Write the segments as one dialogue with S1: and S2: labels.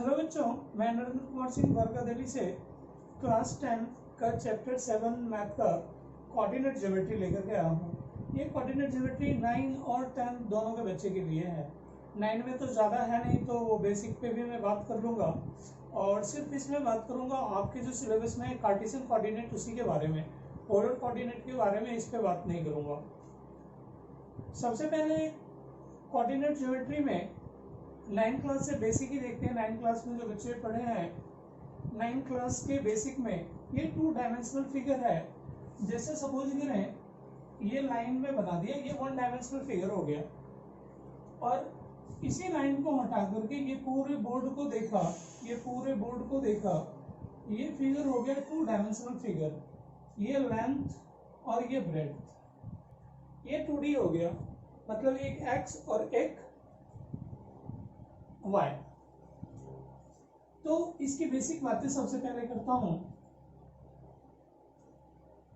S1: Hello बच्चों, मैं नरेंद्र कुमार सिंह वर्का दिल्ली से क्लास 10 का चैप्टर 7 मैथ का कोऑर्डिनेट ज्योमेट्री लेकर के आया हूँ। ये कोऑर्डिनेट ज्योमेट्री 9 और 10 दोनों के बच्चे के लिए है। 9 में तो ज़्यादा है नहीं, तो वो बेसिक पे भी मैं बात कर लूँगा और सिर्फ इसमें बात करूँगा आपके जो सिलेबस में कार्टेशियन कोऑर्डिनेट उसी के बारे में, पोलर कोऑर्डिनेट के बारे में इस पर बात नहीं करूँगा। सबसे पहले कोऑर्डिनेट ज्योमेट्री में 9 क्लास से बेसिक ही देखते हैं। 9 क्लास में जो बच्चे पढ़े हैं, 9 क्लास के बेसिक में ये 2 डायमेंशनल फिगर है। जैसे सपोज करें ये लाइन में बना दिया, ये 1 डायमेंशनल फिगर हो गया और इसी लाइन को हटा करके ये पूरे बोर्ड को देखा, ये फिगर हो गया 2 डायमेंशनल फिगर। ये लेंथ और ये ब्रेड्थ, ये 2D हो गया, मतलब एक एक्स और एक y। तो इसकी बेसिक बातें सबसे पहले करता हूं।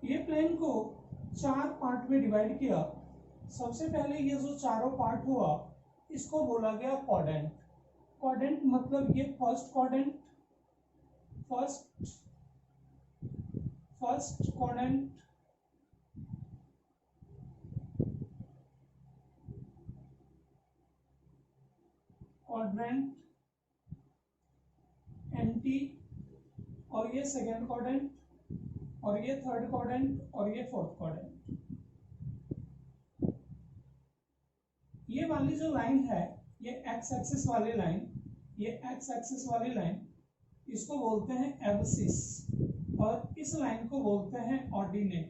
S1: ये प्लेन को 4 पार्ट में डिवाइड किया। सबसे पहले ये जो चारों पार्ट हुआ इसको बोला गया क्वाड्रेंट। क्वाड्रेंट मतलब ये first quadrant, first quadrant, quadrant anti, और ये सेकेंड क्वाड्रेंट, और ये थर्ड क्वाड्रेंट, और ये फोर्थ क्वाड्रेंट। ये वाली जो लाइन है, ये एक्स एक्सिस वाली लाइन, इसको बोलते हैं एब्सिस, और इस लाइन को बोलते हैं ऑर्डिनेट।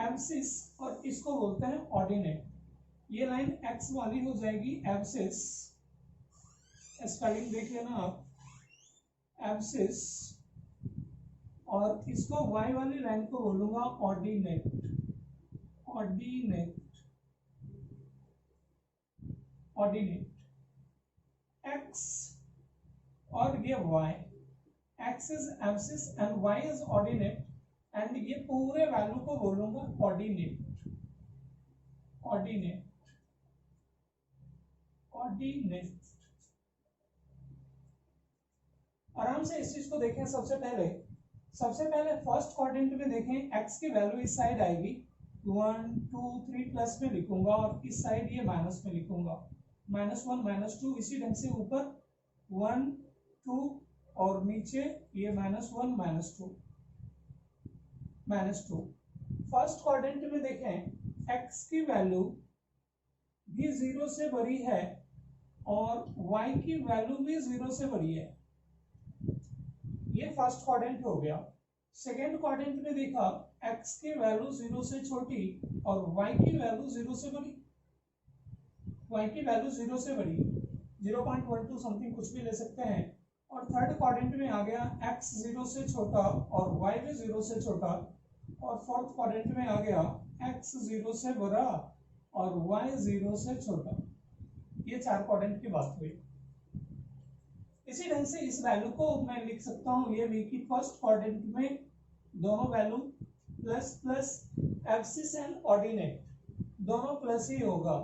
S1: एब्सिस और इसको बोलते हैं ऑर्डिनेट। ये लाइन एक्स वाली हो जाएगी एब्सिस, स्पेलिंग देख लेना आप, एब्सिस, और इसको वाई वाली लाइन को बोलूंगा ऑर्डिनेट। एक्स और ये y, x is abscissa and y is ordinate, and ये पूरे वैल्यू को बोलूंगा ऑर्डिनेट। आराम से इस चीज को देखें। सबसे पहले फर्स्ट क्वाड्रेंट में देखें, x की वैल्यू इस साइड आएगी, 1 2 3 प्लस में लिखूंगा, और इस साइड ये माइनस में लिखूंगा, -1 -2। इसी ढंग से ऊपर 1 2 और नीचे ये -1 -2। फर्स्ट क्वाड्रेंट में देखें, x की वैल्यू भी 0 से बड़ी है और y की वैल्यू भी 0 से बड़ी है। ये फर्स्ट क्वाड्रेंट हो गया। सेकेंड क्वाड्रेंट में देखा, x की वैल्यू 0 से छोटी और y की वैल्यू 0 से बड़ी, 0.12 समथिंग कुछ भी ले सकते हैं। और थर्ड क्वाड्रेंट में आ गया, x 0 से छोटा और y भी 0 से छोटा, और फोर्थ क्वाड्रेंट में आ गया, x 0 से बड़ा और y 0 से छोटा। ये 4 क्वाड्रेंट की बात हुई। इसी ढंग से इस वैल्यू को मैं लिख सकता हूं, ये भी कि फर्स्ट क्वाड्रेंट में दोनों value plus abscess and ordinate दोनों प्लस ही होगा,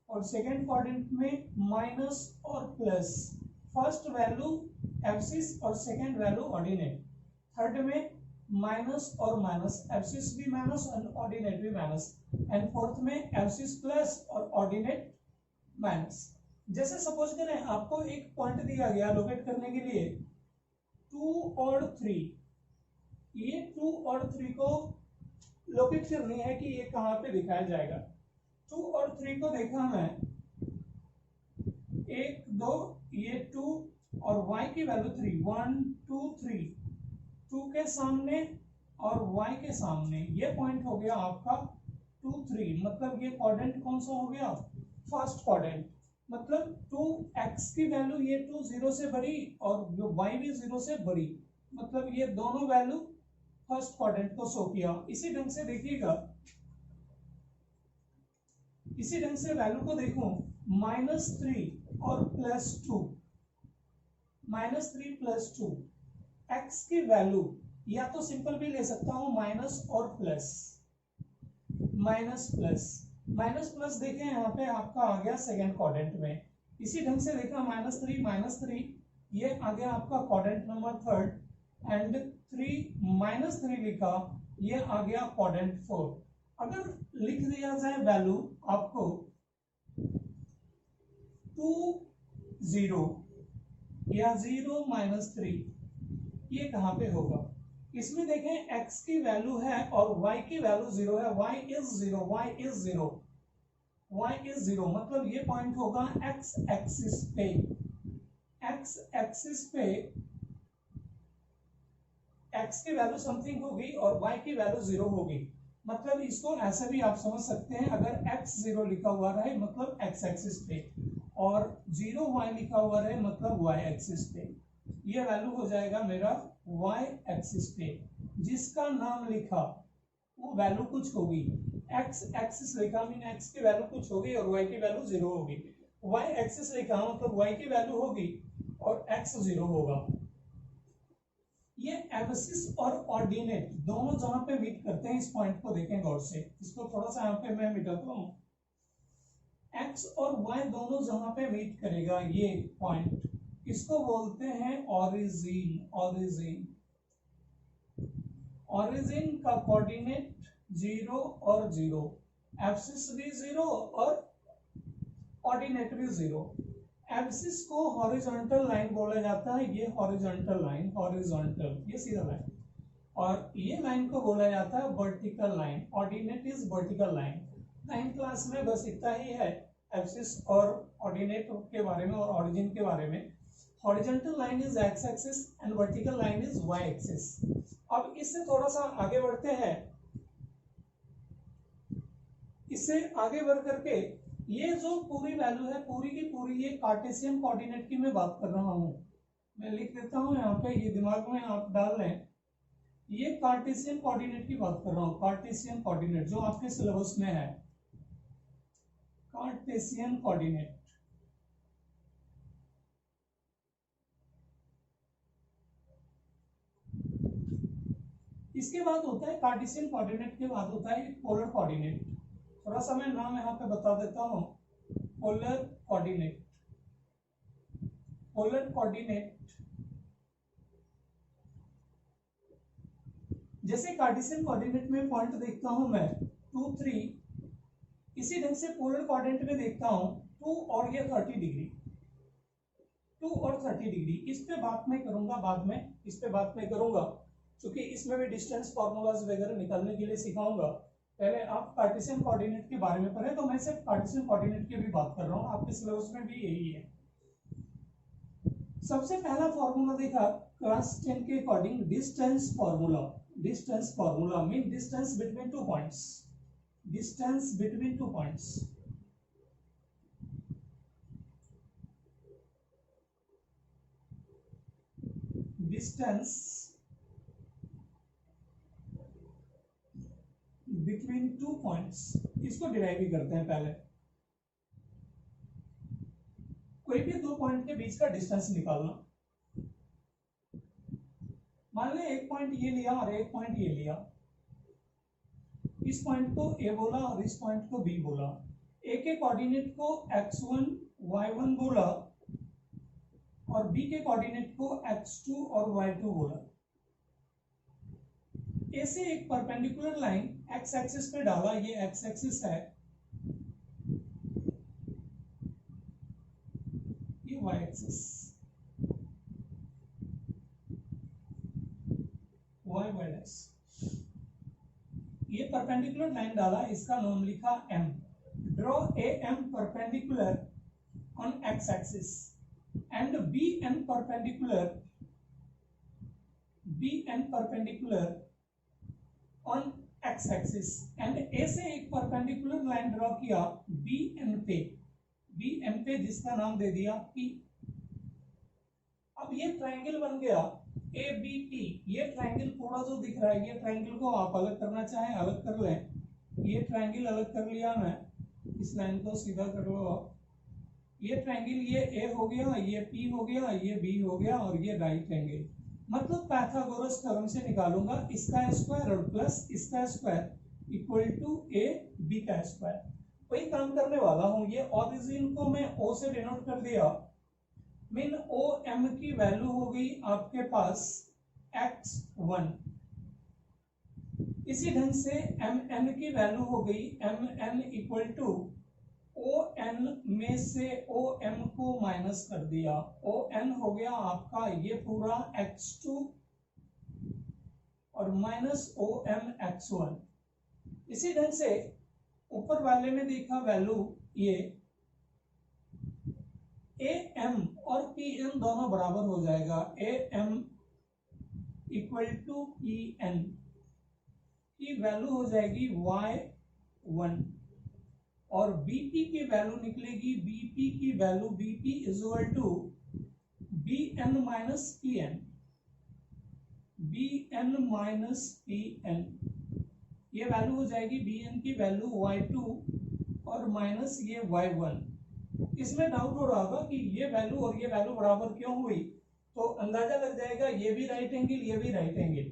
S1: और सेकेंड क्वाड्रेंट में माइनस और प्लस, फर्स्ट वैल्यू एब्सिस और सेकेंड वैल्यू ऑर्डिनेट, थर्ड में माइनस और माइनस, एब्सिस भी माइनस और ऑर्डिनेट भी माइनस, एंड फोर्थ में एब्सिस प्लस और ऑर्डिनेट माइनस। जैसे सपोज करें आपको एक पॉइंट दिया गया लोकेट करने के लिए 2 और 3, ये 2 और 3 को लोकेट करनी है कि ये कहां पे दिखाया जाएगा। 2 और 3 को देखा मैं, 1 2, ये 2 और y की वैल्यू 3, 1 2 3, 2 के सामने और y के सामने, ये पॉइंट हो गया आपका 2 3। मतलब ये क्वाड्रेंट कौन सा हो गया, फर्स्ट क्वाड्रेंट। मतलब 2x की वैल्यू ये 2 0 से बड़ी और y भी 0 से बड़ी, मतलब ये दोनों वैल्यू फर्स्ट क्वाड्रेंट को शो किया। इसी ढंग से देखिएगा, इसी ढंग से वैल्यू को देखो, -3 और +2, -3 +2, x की वैल्यू या तो सिंपल भी ले सकता हूं, माइनस और प्लस, माइनस प्लस देखें यहाँ पे आपका आ गया सेकेंड क्वाड्रेंट में, इसी ढंग से देखा -3 ये आ गया आपका क्वाड्रेंट नंबर थर्ड एंड 3 -3 लिखा ये आ गया क्वाड्रेंट फोर्थ। अगर लिख दिया जाए वैल्यू आपको 2 0 या 0 -3 ये कहां पे होगा? इसमें देखें x की वैल्यू है और y की वैल्यू 0 है, y इज 0 मतलब ये पॉइंट होगा x एक्सिस पे, x एक्सिस पे x की वैल्यू समथिंग होगी और y की वैल्यू 0 होगी। मतलब इसको ऐसे भी आप समझ सकते हैं, अगर x 0 लिखा हुआ रहे मतलब x एक्सिस पे और 0 y लिखा हुआ रहे मतलब y एक्सिस पे, ये वैल्यू हो जाएगा मेरा y एक्सिस पे। जिसका नाम लिखा वो वैल्यू कुछ होगी, x एक्सिस लिखा मीन x की वैल्यू कुछ होगी और y की वैल्यू 0 होगी, y एक्सिस लिखा मतलब y की वैल्यू होगी और x 0 होगा। ये एब्सिस और ऑर्डिनेट दोनों जहां पे मीट करते हैं, इस पॉइंट को देखें गौर से, इसको थोड़ा सा यहाँ पे मैं मिटाता हूं। x और y दोनों जहां पे मीट करेगा ये पॉइंट, इसको बोलते हैं ऑरिजिन। ऑरिजिन का कोऑर्डिनेट 0 और 0, एब्सिस भी 0 और ऑर्डिनेट भी 0। एब्सिस को हॉरिजॉन्टल लाइन बोला जाता है, ये हॉरिजॉन्टल लाइन, हॉरिजॉन्टल ये सीधा लाइन, और ये लाइन को बोला जाता है vertical line, ordinate is vertical line. 9th class में बस इतना ही है एब्सिस और ऑर्डिनेट के बारे में और ऑरिजिन के बारे में। Horizontal line is x axis and vertical line is y axis. अब इससे थोड़ा सा आगे बढ़ते हैं, इससे आगे बढ़ करके ये जो पूरी वैल्यू है पूरी की पूरी ये कार्टेशियन कोऑर्डिनेट की मैं बात कर रहा हूं, मैं लिख देता हूं यहाँ पे, ये दिमाग में आप डाल लें, ये कार्टेशियन कोऑर्डिनेट की बात कर रहा हूं। कार्टेशियन कोऑर्डिनेट जो आपके सिलेबस में है, कार्टेशियन कोऑर्डिनेट। इसके बाद होता है कार्टेशियन कोऑर्डिनेट के बाद होता है पोलर कोऑर्डिनेट। थोड़ा सा मैं नाम यहाँ पे बता देता हूं, पोलर कोऑर्डिनेट। पोलर कोऑर्डिनेट जैसे कार्टेशियन कोऑर्डिनेट में पॉइंट देखता हूं मैं 2 3, इसी ढंग से पोलर कोऑर्डिनेट में देखता हूं 2 और ये 30 डिग्री, 2 और 30 डिग्री। इस पे बात मैं करूंगा बाद में, इस पे बात मैं करूंगा क्योंकि इसमें भी डिस्टेंस फॉर्मूलाज वगैरह निकालने के लिए सिखाऊंगा। पहले आप कार्टेशियन कोऑर्डिनेट के बारे में पढ़े, तो मैं सिर्फ कार्टेशियन कोऑर्डिनेट की भी बात कर रहा हूँ, आपके सिलेबस में भी यही है। सबसे पहला फॉर्मूला देखा क्लास 10 के according, distance formula. Distance formula mean distance between two points, distance between two points. Distance between two points, इसको डिराइव ही करते हैं पहले। कोई भी दो पॉइंट के बीच का डिस्टेंस निकालना, मान लें एक पॉइंट ये लिया और एक पॉइंट ये लिया, इस पॉइंट को ए बोला और इस पॉइंट को बी बोला, ए के कोऑर्डिनेट को x1 y1 बोला और बी के कोऑर्डिनेट को x2 और y2 बोला। ए से एक परपेंडिकुलर लाइन x एक्सिस पे डाला, ये x एक्सिस है, ये y एक्सिस, y डैश, ये परपेंडिकुलर लाइन डाला, इसका नाम लिखा m। Draw A M perpendicular on x axis and B N perpendicular on x axis and A से एक परपेंडिकुलर लाइन ड्रॉ किया बी एन पे, जिसका नाम दे दिया P। अब ये ट्रायंगल बन गया ABP। ये ट्रायंगल पूरा जो दिख रहा है, ये ट्रायंगल को आप अलग करना चाहें अलग कर लें। ये ट्रायंगल अलग कर लिया मैं, इस लाइन को सीधा कर लो आप। ये ट्रायंगल ये A हो गया, ये P हो गया, ये B हो गया और ये राइट एंगल। मतलब पाइथागोरस थ्योरम से निकालूंगा इसका स्क्वायर और प्लस इसका square equal to A B का स्क्वायर। वही काम करने वाला हूं। ये ओरिजिन को मैं ओ से डिनोट कर दिया, मीन ओ एम की वैल्यू हो गई आपके पास x1। इसी ढंग से एम एन की वैल्यू हो गई M N equal to O N में से ओ एम को माइनस कर दिया, ओ एन हो गया आपका ये पूरा x2 और माइनस ओ एम x1। इसी ढंग से ऊपर वाले में देखा वैल्यू ये ए एम और पी एम दोनों बराबर हो जाएगा, A M equal to P N की वैल्यू हो जाएगी y1 और बीपी की वैल्यू निकलेगी, बीपी की value BP is equal to B N minus P N, B N minus P N. ये वैल्यू हो जाएगी बी एन की वैल्यू y2 और माइनस ये y1। इसमें डाउट हो रहा होगा कि ये वैल्यू और ये वैल्यू बराबर क्यों हुई, तो अंदाजा लग जाएगा ये भी राइट एंगल ये भी राइट एंगल,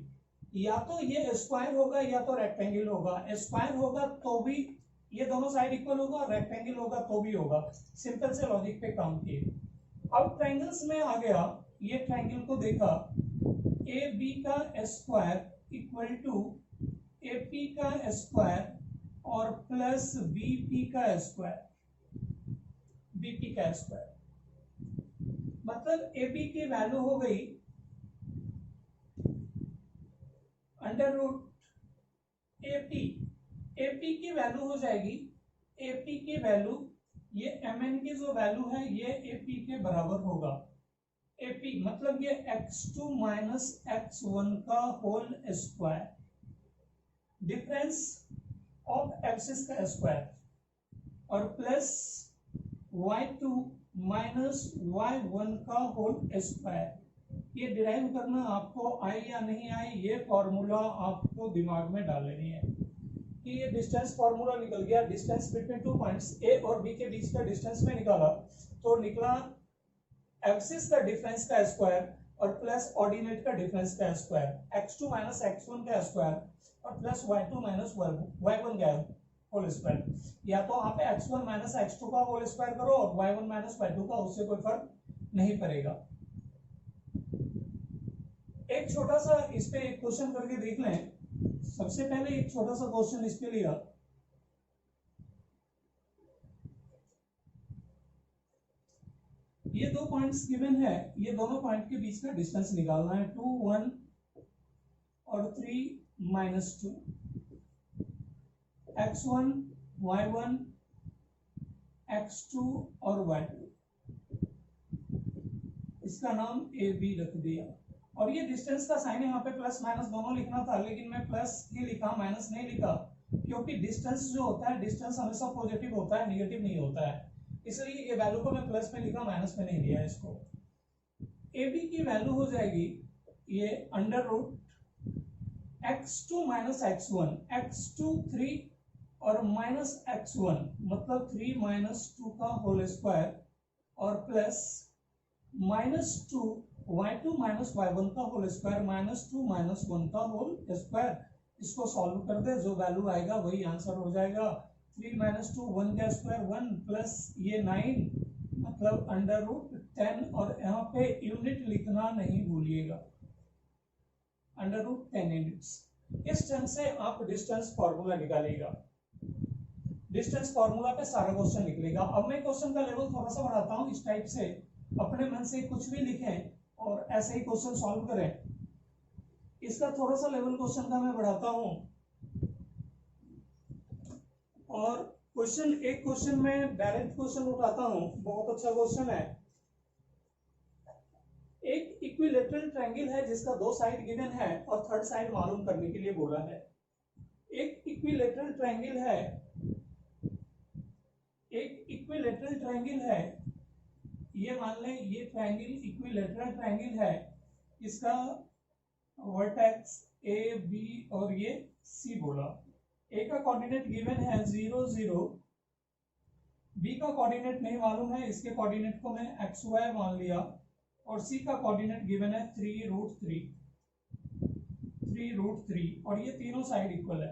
S1: या तो ये स्क्वायर होगा या तो रेक्टेंगल होगा। स्क्वायर होगा तो भी ये दोनों साइड इक्वल होगा, रेक्टेंगल होगा तो भी होगा। सिंपल से लॉजिक पे काम किए। अब ट्रायंगल्स में आ गया, ये ट्रायंगल को देखा, ए बी का square equal to A P का स्क्वायर और प्लस बी पी का स्क्वायर, बीपी का स्क्वायर। मतलब ए बी की वैल्यू हो गई अंडर रूट एपी, एपी की वैल्यू हो जाएगी, एपी की वैल्यू ये एम एन की जो वैल्यू है ये एपी के बराबर होगा। एपी मतलब ये x2 माइनस x1 का whole square, difference of axis का स्क्वायर और प्लस y2 माइनस y1 का होल स्क्वायर। ये डिराइव करना आपको आए या नहीं आए, ये फॉर्मूला आपको दिमाग में डाल लेनी है कि ये डिस्टेंस फॉर्मूला निकल गया। Distance between two points A और बी के बीच का डिस्टेंस में निकाला तो निकला एक्सिस का डिफरेंस का स्क्वायर और प्लस ऑर्डिनेट का डिफरेंस का स्क्वायर, x2 माइनस x1 का स्क्वायर और प्लस y2 माइनस y1 का होल स्क्वायर। या तो आप x1 माइनस x2 का होल स्क्वायर करो और y1 माइनस y2 का, उससे कोई फर्क नहीं पड़ेगा। एक छोटा सा इस पे एक क्वेश्चन करके देख लें। सबसे पहले एक छोटा सा क्वेश्चन इस पे लिया, ये दो पॉइंट्स गिवन है, ये दोनों पॉइंट के बीच का डिस्टेंस निकालना है, 2 1 और 3 माइनस 2, x1 y1 x2 और y2, इसका नाम ए बी रख दिया। और ये डिस्टेंस का साइन यहाँ पे प्लस माइनस दोनों लिखना था, लेकिन मैं प्लस ही लिखा, माइनस नहीं लिखा, क्योंकि डिस्टेंस जो होता है, डिस्टेंस हमेशा पॉजिटिव होता है, नेगेटिव नहीं होता है। इसलिए ये वैल्यू को मैं प्लस में लिखा, माइनस में नहीं लिया इसको। ए बी की वैल्यू हो जाएगी ये under root x2 minus x1, x2 3 और माइनस x1 मतलब 3 माइनस 2 का होल स्क्वायर और plus minus 2 y2 minus y1 का होल स्क्वायर माइनस 2 माइनस 1 का होल स्क्वायर। इसको सॉल्व कर दे, जो वैल्यू आएगा वही आंसर हो जाएगा। 3 माइनस 2 1 का स्क्वायर 1 प्लस ये 9 मतलब अंडर रूट 10 और यहाँ पे यूनिट लिखना नहीं भूलिएगा, अंडर रूट 10 यूनिट्स। इस ढंग से आप डिस्टेंस फॉर्मूला निकालिएगा। डिस्टेंस फॉर्मूला पे सारा क्वेश्चन निकलेगा। अब मैं क्वेश्चन का लेवल थोड़ा सा बढ़ाता हूँ, इस टाइप से अपने मन से कुछ भी लिखें और ऐसे ही क्वेश्चन सॉल्व करें। इसका थोड़ा सा लेवल क्वेश्चन का मैं बढ़ाता हूं और क्वेश्चन एक क्वेश्चन में डायरेक्ट क्वेश्चन उठाता हूं, बहुत अच्छा क्वेश्चन है। एक इक्विलेटरल ट्रायंगल है जिसका दो साइड गिवन है और थर्ड साइड मालूम करने के लिए बोला है। एक इक्विलेटरल ट्रायंगल है, एक इक्विलेटरल ट्रायंगल है, ये मान लें ये ट्रायंगल इक्विलेटरल ट्रायंगल है, इसका वर्टेक्स ए बी और ये सी बोला। ए का कोऑर्डिनेट गिवन है 0 0, बी का कोऑर्डिनेट नहीं मालूम है, इसके कोऑर्डिनेट को मैं एक्स वाई मान लिया और सी का कोऑर्डिनेट गिवन है 3 रूट 3 और ये तीनों साइड इक्वल है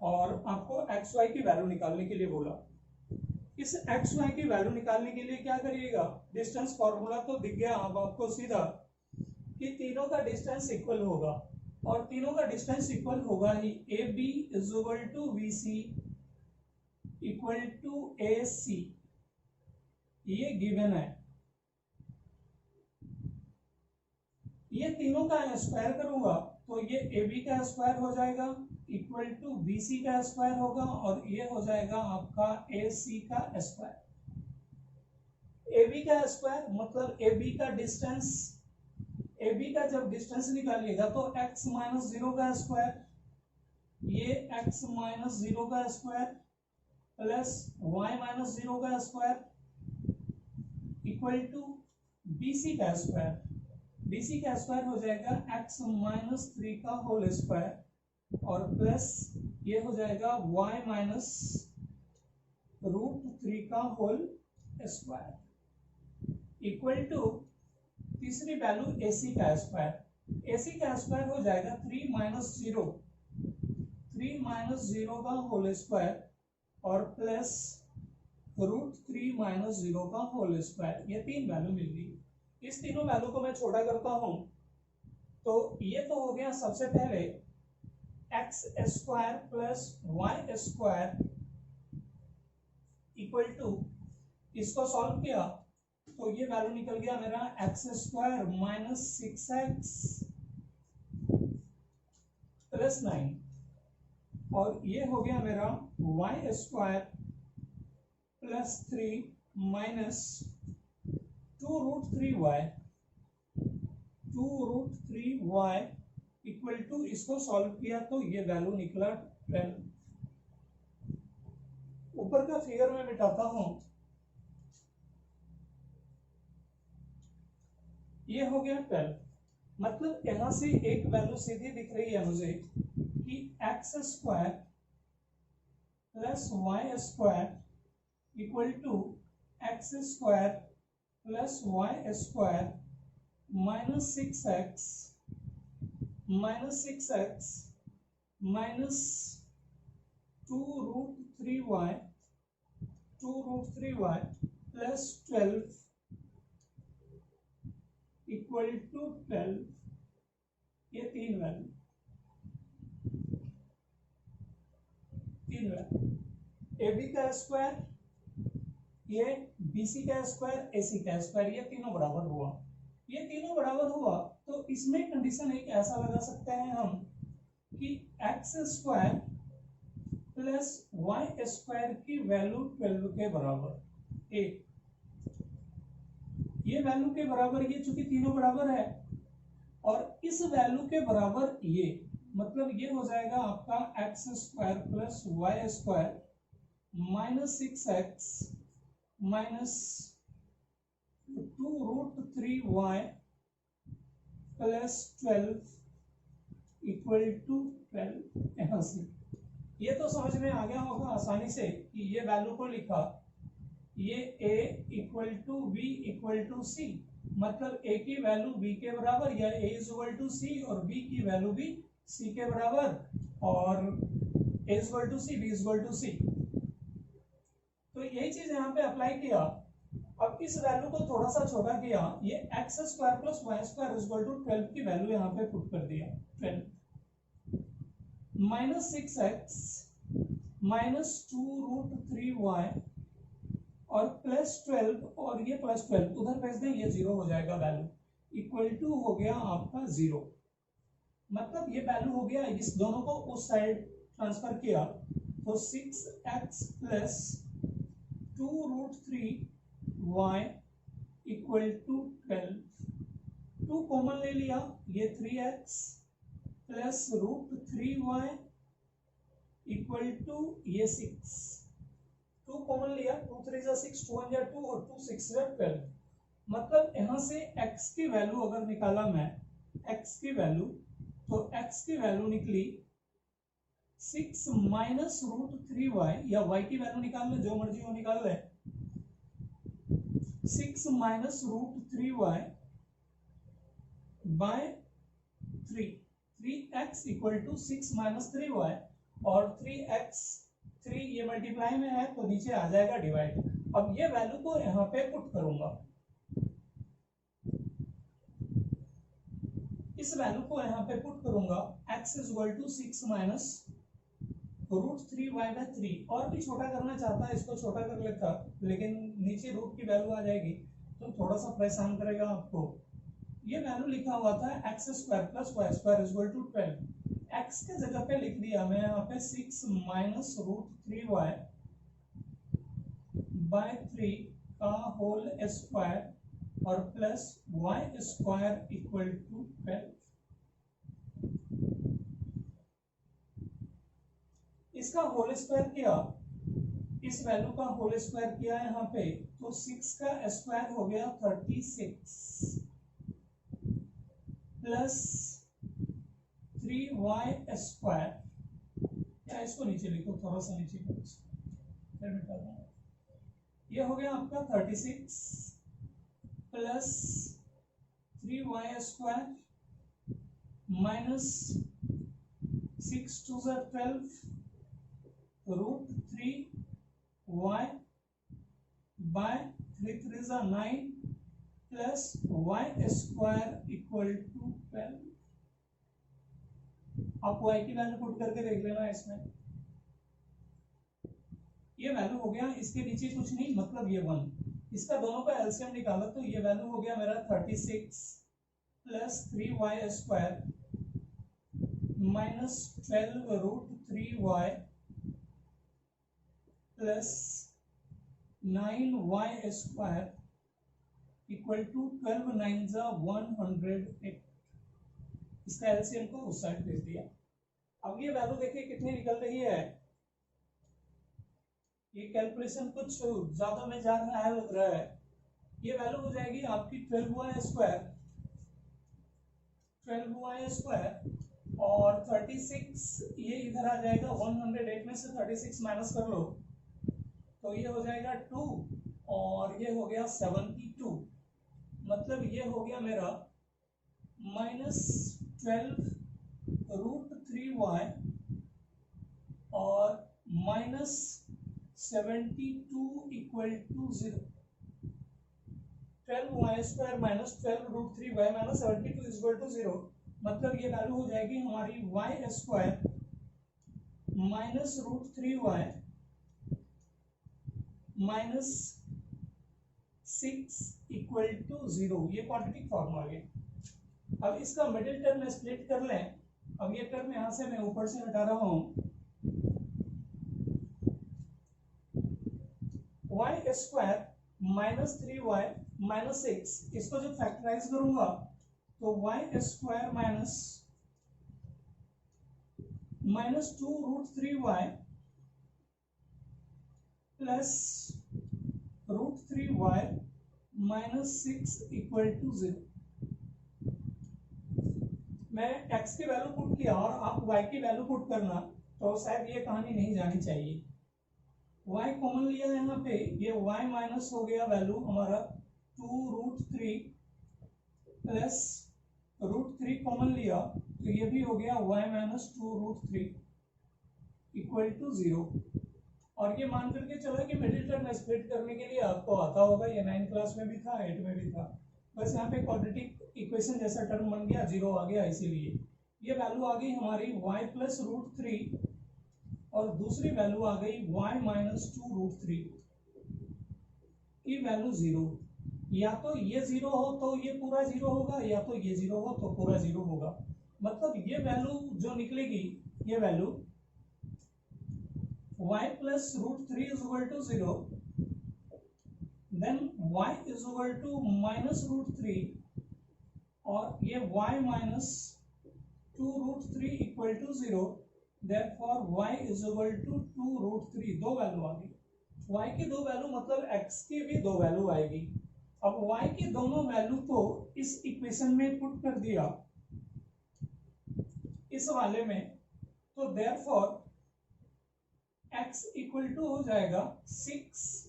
S1: और आपको एक्स वाई की वैल्यू निकालने के लिए बोला। इस एक्स वाई की वैल्यू निकालने के लिए क्या करिएगा, डिस्टेंस फॉर्मूला तो दिख गया अब आपको सीधा कि तीनों का डिस्टेंस इक्वल होगा, और तीनों का डिस्टेंस इक्वल होगा ही A B is equal to B C equal to A C, ये गिवन है। ये तीनों का स्क्वायर करूंगा तो ये ए बी का स्क्वायर हो जाएगा इक्वल टू बी सी का स्क्वायर होगा, और ये हो जाएगा आपका ए सी का स्क्वायर। ए बी का स्क्वायर मतलब ए बी का डिस्टेंस, ए बी का जब डिस्टेंस निकालिएगा तो x माइनस जीरो का स्क्वायर, ये x माइनस जीरो का square plus y minus zero का square equal to B C का स्क्वायर, बी सी का स्क्वायर हो जाएगा x माइनस थ्री का होल स्क्वायर और प्लस ये हो जाएगा y माइनस रूट थ्री का होल स्क्वायर इक्वल टू तीसरी वैल्यू AC का स्क्वायर, AC का स्क्वायर हो जाएगा 3 माइनस जीरो का होल स्क्वायर और प्लस रूट 3 माइनस जीरो का होल स्क्वायर, ये तीन वैल्यू मिल गई। इस तीनों वैल्यू को मैं छोटा करता हूं तो ये तो हो गया सबसे पहले x square plus y square equal to, इसको सॉल्व किया तो ये वैल्यू निकल गया मेरा x square minus 6x plus 9, और ये हो गया मेरा y square plus 3 minus 2 root 3y equal to, इसको सॉल्व किया तो ये वैल्यू निकला 12। ऊपर का फिगर में मिटाता हूं, ये हो गया 12। मतलब यहां से एक वैल्यू सीधी दिख रही है मुझे कि x square plus y square equal to x square plus y square minus 6x minus 2 root 3y plus 12 equal to 12, ये तीन वैल्यू ए बी का स्क्वायर, ये बी सी का स्क्वायर, ए सी का स्क्वायर, ये तीनों बराबर हुआ। ये तीनों बराबर हुआ तो इसमें कंडीशन एक ऐसा लगा सकते हैं हम कि x square plus y square की वैल्यू 12 के बराबर, एक ये वैल्यू के बराबर, ये चूंकि तीनों बराबर है और इस वैल्यू के बराबर ये, मतलब ये हो जाएगा आपका x square plus y square minus 6x minus 2 root 3y plus 12 equal to 12। यहां से ये तो समझ में आ गया होगा आसानी से कि ये वैल्यू को लिखा, ये a equal to b equal to c, मतलब a की वैल्यू b के बराबर या a is equal to c और b की वैल्यू भी c के बराबर, और a is equal to c b is equal to c। तो यही चीज यहाँ पे अप्लाई किया। अब इस वैल्यू को थोड़ा सा छोटा किया, ये x square plus y square is equal to 12 की वैल्यू यहाँ पे पुट कर दिया, 12 minus 6x minus 2 root 3y और प्लस 12, और ये प्लस 12 उधर भेज दें, ये जीरो हो जाएगा वैल्यू, इक्वल टू हो गया आपका जीरो। मतलब ये वैल्यू हो गया, इस दोनों को उस साइड ट्रांसफर किया तो 6x plus 2 root 3y equal to 12, 2 common ले लिया, ये 3x plus root 3y equal to ये 6, 2 कॉमन लिया, 2 3 जा 6, 2 1 जा 2 और 2 6 जा 12। मतलब यहां से x की वैल्यू अगर निकाला मैं, x की वैल्यू, तो x की वैल्यू निकली 6 माइनस रूट 3y, या y की वैल्यू निकाल ले, जो मर्जी हो निकाल ले, 6 minus root 3y by 3, 3x equal to 6 minus 3y, और 3x 3 ये मल्टीप्लाई में है तो नीचे आ जाएगा डिवाइड। अब ये वैल्यू को यहाँ पे पुट करूंगा, इस वैल्यू को यहाँ पे पुट करूंगा, x equal to 6 minus √3y/3। और भी छोटा करना चाहता है इसको छोटा कर लेता, लेकिन नीचे रूट की वैल्यू आ जाएगी तो थोड़ा सा परेशान करेगा आपको। ये वैल्यू लिखा हुआ था x² + y² equal to 12। x के जगह पे लिख दिया मैं यहाँ पे 6 माइनस √3y/3 का होल स्क्वायर और प्लस y² इक्वल टू 12। इसका होल स्क्वायर किया, इस वैल्यू का होल स्क्वायर किया यहाँ पे, तो 6 का स्क्वायर हो गया 36 प्लस 3y²। या इसको नीचे लिखो, थोड़ा सा नीचे करो, फिर मिटा दूंगा। ये हो गया आपका 36 plus 3y² minus 6 2 12 √3y/3 3 9 plus y² equal to 12। आप y की वैल्यू पुट करके देख लेना इसमें। ये वैल्यू हो गया, इसके नीचे कुछ नहीं, मतलब ये 1। इसका दोनों का एलसीएम निकाला तो ये वैल्यू हो गया मेरा 36 plus 3y² minus 12 √3y plus 9y² equal to 12 9 108। इसका एलसीएम को उस साइड भेज दिया। अब ये वैल्यू देखिए कितनी निकल रही है। ये कैलकुलेशन कुछ ज्यादा में जा रहा है लग रहा है। ये वैल्यू हो जाएगी आपकी 12y² और 36, ये इधर आ जाएगा 108 में से 36 माइनस कर लो तो ये हो जाएगा 2 और ये हो गया 72। मतलब ये हो गया मेरा -12 √3y और -72 equal to 0। 12y² minus 12 √3y minus 72 equal to 0। मतलब ये वैल्यू हो जाएगी हमारी y² minus √3y minus 6 equal to 0। ये क्वाड्रेटिक फॉर्म आ गया। अब इसका मिडिल टर्म में स्प्लिट कर लें। अब ये टर्म यहां से मैं ऊपर से हटा रहा हूं, y² माइनस 3y माइनस 6, इसको जब फैक्टराइज करूंगा तो y² minus 2 √3y plus √3y minus 6 equal to 0। मैं x की वैल्यू पुट किया और आप y की वैल्यू पुट करना, तो शायद ये कहानी नहीं जानी चाहिए। y कॉमन लिया यहाँ पे, ये y माइनस हो गया वैल्यू हमारा 2 √3 प्लस √3 कॉमन लिया तो ये भी हो गया y माइनस 2 √3 इक्वल टू 0। और ये मान करके चलो कि मिडिल टर्म स्प्लिट करने के लिए आपको आता होगा, ये 9th क्लास में भी था, 8 में भी था। बस यहाँ पे क्वाड्रेटिक इक्वेशन जैसा टर्म बन गया, 0 आ गया, इसीलिए ये वैल्यू आ गई हमारी y प्लस √3 और दूसरी वैल्यू आ गई y माइनस 2 √3 की वैल्यू 0। या तो ये 0 हो तो ये पूरा 0 होगा, या तो ये 0 हो तो पूरा 0 होगा। मतलब ये वैल्यू जो निकलेगी, ये value y plus √3 is equal to 0, then y is equal to minus √3 और ये y minus 2 √3 equal to 0, therefore y is equal to 2 √3। दो वैल्यू आ गई, y की दो वैल्यू मतलब x की भी दो वैल्यू आएगी। अब y की दोनों वैल्यू को इस इक्वेशन में पुट कर दिया इस वाले में, तो therefore x इक्वल टू हो जाएगा 6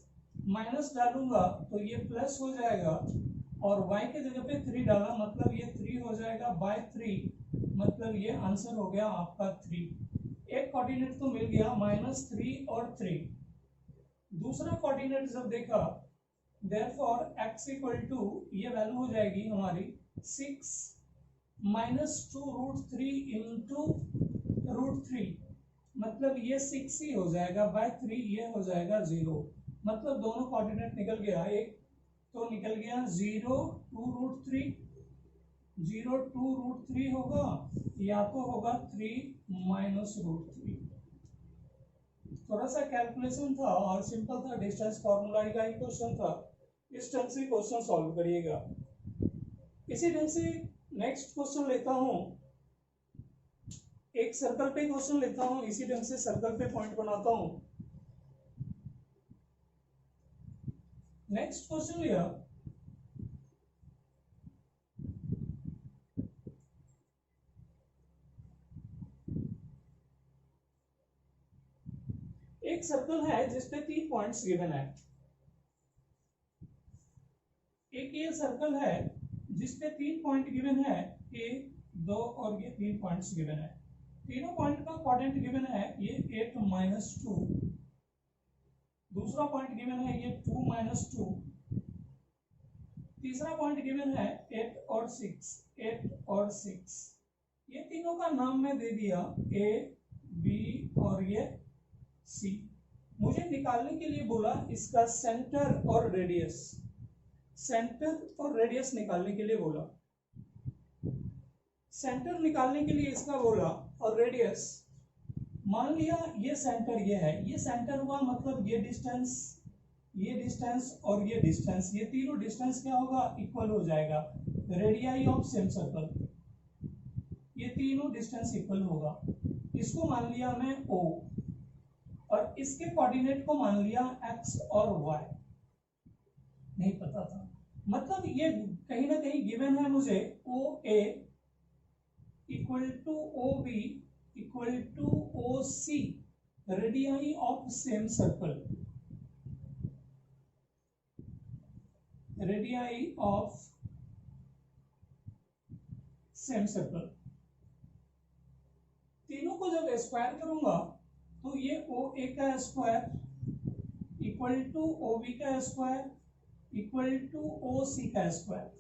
S1: माइनस डालूंगा तो ये प्लस हो जाएगा और y के जगह पे 3 डाला मतलब ये 3 हो जाएगा बाय 3, मतलब ये आंसर हो गया आपका 3। एक कोऑर्डिनेट तो मिल गया -3 और 3। दूसरा कोऑर्डिनेट जब देखा, देयरफॉर x इक्वल टू ये वैल्यू हो जाएगी हमारी 6 -2√3 इंटू √3, मतलब ये 6 ही हो जाएगा बाय 3, ये हो जाएगा 0। मतलब दोनों कोऑर्डिनेट निकल गया, एक तो निकल गया 0 2√3, 0 2√3 होगा, या तो होगा 3 -√3। थोड़ा सा कैलकुलेशन था और सिंपल था, डिस्टेंस फॉर्मूला का ही क्वेश्चन था। इस ढंग से क्वेश्चन सॉल्व करिएगा। इसी ढंग से नेक्स्ट क्वेश्चन लेता हूं, एक सर्कल पे क्वेश्चन लेता हूं, इसी ढंग से सर्कल पे पॉइंट बनाता हूं। नेक्स्ट क्वेश्चन लिया, एक सर्कल है जिसपे 3 पॉइंट्स गिवन है। एक ये सर्कल है जिसपे 3 पॉइंट गिवन है, ए 2 और ये 3 पॉइंट्स गिवन है। तीनों पॉइंट का क्वाड्रेंट गिवन है ये 8 -2, दूसरा पॉइंट गिवन है ये 2 -2, तीसरा पॉइंट गिवन है 8 और 6, 8 और 6। ये तीनों का नाम मैं दे दिया ए, बी और ये सी। मुझे निकालने के लिए बोला इसका सेंटर और रेडियस, सेंटर और रेडियस निकालने के लिए बोला। सेंटर निकालने के लिए इसका बोला और रेडियस, मान लिया ये सेंटर ये है, ये सेंटर हुआ, मतलब ये डिस्टेंस और ये डिस्टेंस, ये तीनों डिस्टेंस क्या होगा, इक्वल हो जाएगा। रेडियाई ऑफ सेम सर्कल, ये तीनों डिस्टेंस इक्वल होगा। इसको मान लिया मैं O और इसके कोऑर्डिनेट को मान लिया x और y। नहीं पता था, मतलब ये कहीं ना कहीं गिवन है मुझे OA equal to OB equal to OC, radii of same circle, radii of same circle. तीनों को जब स्क्वायर करूंगा तो ये OA का स्क्वायर इक्वल टू OB का स्क्वायर इक्वल टू OC का स्क्वायर,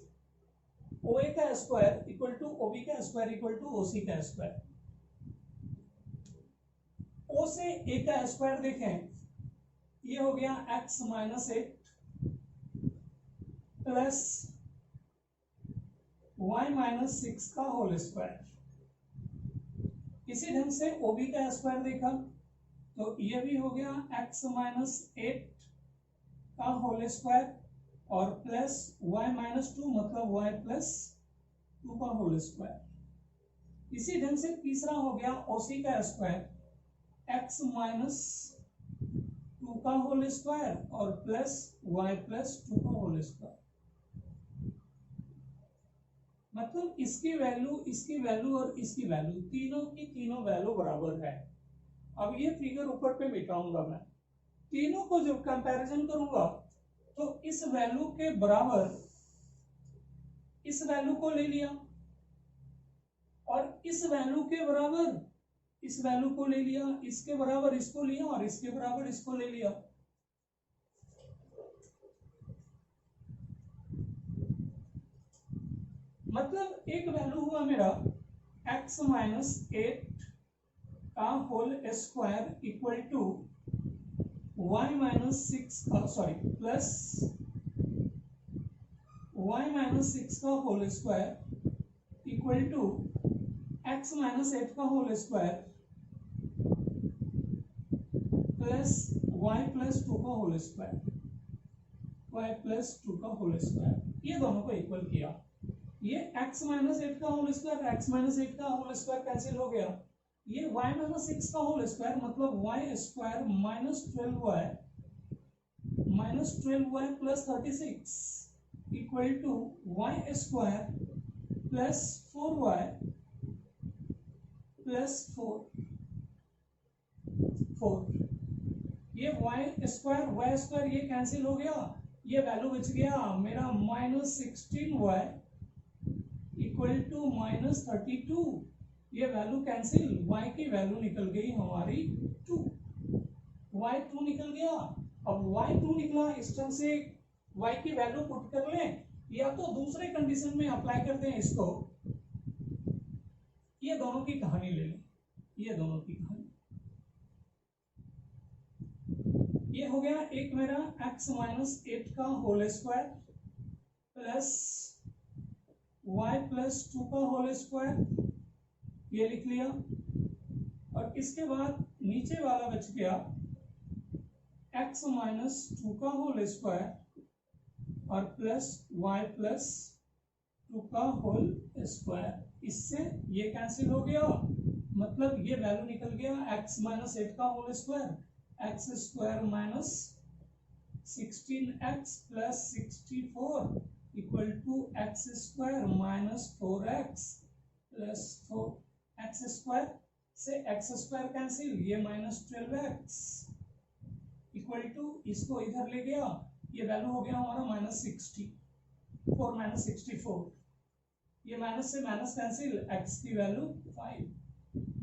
S1: OA का स्क्वायर इक्वल टू OB का स्क्वायर इक्वल टू OC का स्क्वायर। O से A का स्क्वायर देखें, ये हो गया x -8 प्लस y -6 का होल स्क्वायर। इसी ढंग से OB का स्क्वायर देखा तो ये भी हो गया x -8 का होल स्क्वायर और प्लस y -2 मतलब y +2 का होल स्क्वायर। इसी ढंग से तीसरा हो गया OC का स्क्वायर, x -2 का होल स्क्वायर और प्लस y +2 का होल स्क्वायर। मतलब इसकी वैल्यू और इसकी वैल्यू, तीनों की तीनों वैल्यू बराबर है। अब ये फिगर ऊपर पे मिटाऊंगा मैं, तीनों को जब कंपैरिजन करूंगा तो इस वैल्यू के बराबर इस वैल्यू को ले लिया और इस वैल्यू के बराबर इस वैल्यू को ले लिया, इसके बराबर इसको लिया और इसके बराबर इसको ले लिया। मतलब एक वैल्यू हुआ मेरा x -8 का whole square equal to y -6 का प्लस y -6 का whole square equal to x -8 का होल स्क्वायर प्लस y +2 का होल स्क्वायर, y +2 का होल स्क्वायर। ये दोनों को इक्वल किया, ये x -8 का होल स्क्वायर, x -8 का होल स्क्वायर कैंसिल हो गया, ये y -6 का होल स्क्वायर मतलब y square -12y plus 36 equal to y square plus 4y plus 4। ये y स्क्वायर ये कैंसिल हो गया, ये वैल्यू बच गया मेरा -16y इक्वल टू -32 ये वैल्यू कैंसिल, y की वैल्यू निकल गई हमारी 2, y2 निकल गया। अब y2 निकला, इस तरह से y की वैल्यू पुट कर लें, या तो दूसरे कंडीशन में अप्लाई कर दें इसको, ये दोनों की कहानी ले लें, ये दोनों की कहानी, ये हो गया एक मेरा x माइनस 8 का whole square plus y plus 2 का होल स्क्वायर, ये लिख लिया। और इसके बाद नीचे वाला बच गया x माइनस 2 का होल स्क्वायर और प्लस y प्लस 2 का होल स्क्वायर। इससे ये कैंसिल हो गया, मतलब ये वैल्यू निकल गया x माइनस 8 का whole square, x square minus 16x plus 64 equal to x square minus 4x plus 4x square से एक्स स्क्वायर कैंसिल, ये माइनस 12x इक्वल टू, इसको इधर ले गया, ये वैल्यू हो गया हमारा माइनस 64 माइनस 64, ये माइनस से माइनस कैंसिल, x की वैल्यू 5,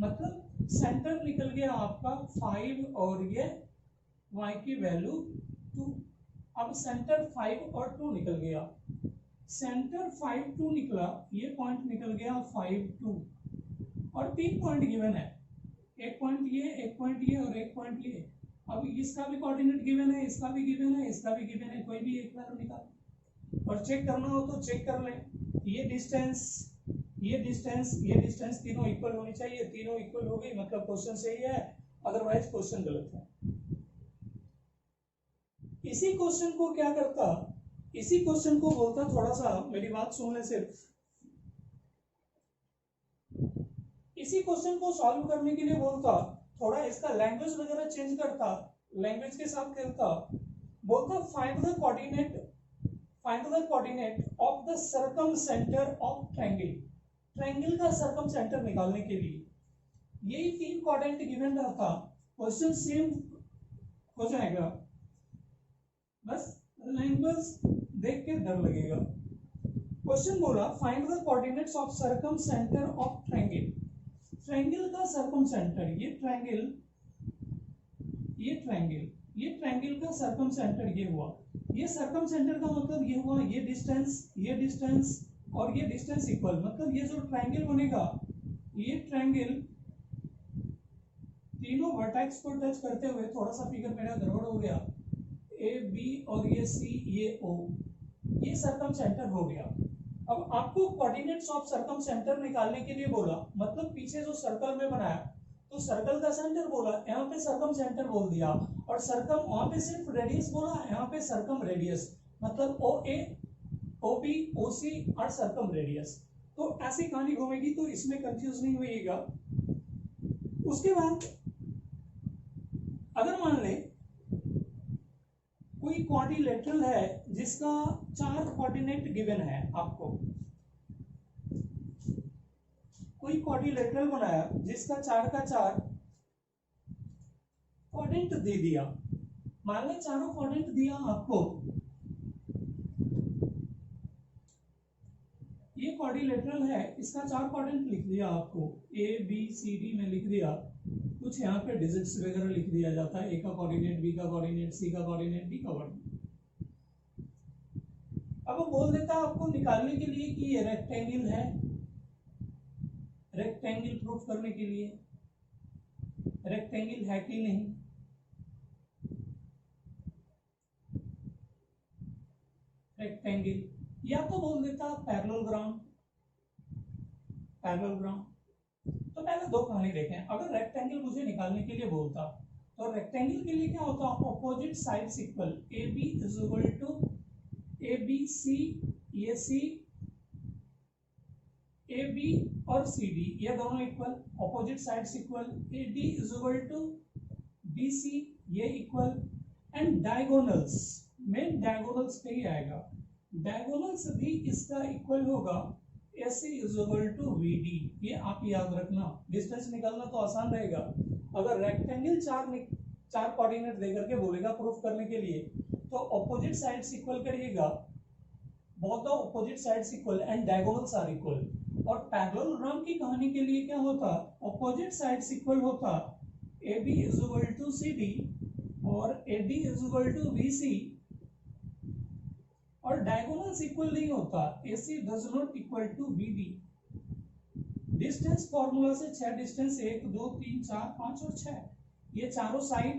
S1: मतलब सेंटर निकल गया आपका 5 और ये y की वैल्यू 2। अब सेंटर 5 और 2 निकल गया, सेंटर 5 2 निकला, ये पॉइंट निकल गया 5 2, और 3 पॉइंट गिवन है, एक पॉइंट ये, एक पॉइंट ये और एक पॉइंट ये। अब इसका भी कोऑर्डिनेट गिवन है, इसका भी गिवन है, इसका भी गिवन है, कोई भी एक वैल्यू निकाल और चेक करना हो तो चेक कर लें। ये डिस्टेंस, ये डिस्टेंस, ये डिस्टेंस तीनों इक्वल होनी चाहिए, तीनों इक्वल हो गई मतलब क्वेश्चन सही है, अदरवाइज क्वेश्चन गलत है। इसी क्वेश्चन को क्या करता, इसी क्वेश्चन को बोलता, थोड़ा सा मेरी बात सुन ले सिर्फ, इसी क्वेश्चन को सॉल्व करने के लिए बोलता, थोड़ा इसका लैंग्वेज वगैरह चेंज करता, लैंग्वेज के साथ खेलता, बोलता find the coordinate, find the coordinate of the circum centre of triangle, triangle का सर्कम सेंटर निकालने के लिए यही 3 कोऑर्डिनेट गिवन रहता, क्वेश्चन सेम हो जाएगा, बस लैंग्वेज देख के डर लगेगा। क्वेश्चन बोला find the coordinates of circum centre of triangle, triangle का सर्कम सेंटर, ये ट्रायंगल, ये ट्रायंगल, ये ट्रायंगल का सर्कम सेंटर ये हुआ, ये सर्कम सेंटर का मतलब ये हुआ, ये डिस्टेंस और ये डिस्टेंस इक्वल, मतलब ये जो ट्रायंगल बनेगा, ये ट्रायंगल तीनों वर्टेक्स को टच करते हुए, थोड़ा सा फिगर मेरा गड़बड़ हो गया, ए बी और ये सी ये ओ, ये सर्कम सेंटर हो गया। अब आपको कोऑर्डिनेट्स ऑफ सर्कम सेंटर निकालने के लिए बोला, मतलब पीछे जो सर्कल में बनाया तो सर्कल का सेंटर बोला, यहाँ पे सर्कम सेंटर बोल दिया, और सर्कम वहां पे सिर्फ रेडियस बोला, यहाँ पे सर्कम रेडियस, मतलब ओ ए ओ बी ओ सी और सर्कम रेडियस। तो ऐसी कहानी घूमेगी, तो इसमें कंफ्यूज नहीं होइएगा। उसके बाद अगर मान ले कोई क्वाड्रिलेटरल है जिसका 4 कोऑर्डिनेट गिवन है, आपको कोई क्वाड्रिलेटरल बनाया जिसका 4 का 4 कोऑर्डिनेट दे दिया, मान ले चारों कोऑर्डिनेट दिया आपको, ये क्वाड्रिलेटरल है, इसका 4 कोऑर्डिनेट लिख दिया आपको, ए बी सी डी में लिख दिया, कुछ यहाँ पे डिजिट्स वगैरह लिख दिया जाता है, ए का कोऑर्डिनेट, बी का कोऑर्डिनेट, सी का कोऑर्डिनेट, डी का कोऑर्डिनेट। अब वो बोल देता है आपको निकालने के लिए कि ये रेक्टेंगल है, रेक्टेंगल प्रूफ करने के लिए रेक्टेंगल है कि नहीं, रेक्टेंगल, या तो बोल देता पैरेललोग्राम, पैरेललोग्राम। तो पहले दो कहानी देखें, अगर रेक्टेंगल मुझे निकालने के लिए बोलता तो रेक्टेंगल के लिए क्या होता, opposite sides equal, A B is equal to A B C, ये सी, ए बी और सी डी ये दोनों equal, opposite sides equal, A D is equal to B C, ये equal, and diagonals, main diagonals पे ही आएगा, diagonals भी इसका इक्वल होगा, AC is equal to VD, ये आप याद रखना, डिस्टेंस निकालना तो आसान रहेगा। अगर रेक्टेंगल चार कोऑर्डिनेट देकर के बोलेगा प्रूफ करने के लिए, तो ऑपोजिट साइड्स इक्वल करिएगा, both the opposite sides equal and diagonals are equal, और पैरेललोग्राम की कहानी के लिए क्या होता, ऑपोजिट साइड्स इक्वल होता, A B is equal to C D और A D is equal to B C, और डायगोनल्स इक्वल नहीं होता, A C does not equal to B D. Distance formula से 6 डिस्टेंस 1 2 3 4 5 और 6, ये चारों साइड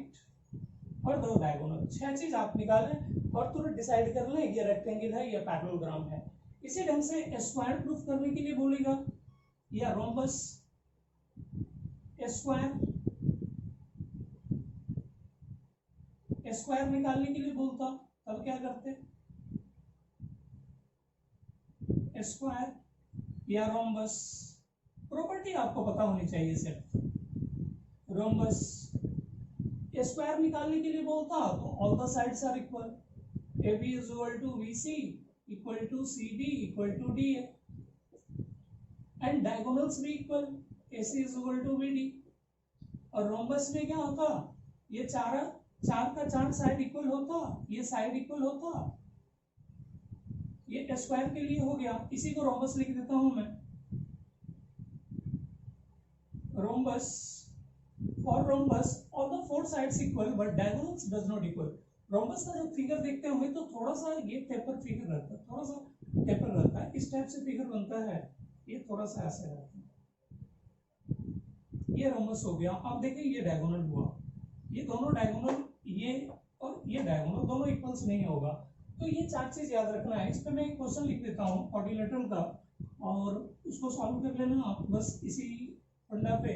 S1: और 2 डायगोनल, 6 चीज आप निकालें और तुरंत डिसाइड कर लें ये रेक्टेंगल है या पैरेललोग्राम है। इसी ढंग से स्क्वायर प्रूफ करने के लिए बोलेगा या रोम्बस, स्क्वायर निकालने के लिए बोलता, तब क्या करते, स्क्वायर या रोम्बस। प्रॉपर्टी आपको पता होनी चाहिए सिर्फ। रोम्बस स्क्वायर निकालने के लिए बोलता तो all the sides are equal, A B is equal to B C equal to C D equal to D A, and diagonals भी equal, A C is equal to B D. और rhombus में क्या होता, ये चार का चार side equal होता, ये साइड इक्वल होता, ये स्क्वायर के लिए हो गया, इसी को रोम्बस लिख देता हूं मैं। Rhombus, for rhombus all the 4 sides equal but diagonals does not equal. Rhombus का जब फिगर देखते होंगे तो थोड़ा सा ये टेपर फिगर रहता है, थोड़ा सा टेपर रहता है, इस टाइप से फिगर बनता है, ये थोड़ा सा ऐसे रहता है। ये रोम्बस हो गया। अब देखें ये डायगोनल हुआ, ये दोनों डायगोनल, ये और ये डायगोनल दोनों इक्वल्स नहीं होगा, तो ये 4 चीज याद रखना है। इस पे मैं एक क्वेश्चन लिख देता हूँ क्वाड्रिलेटरल का और उसको सॉल्व कर लेना आप बस इसी फंडा पे।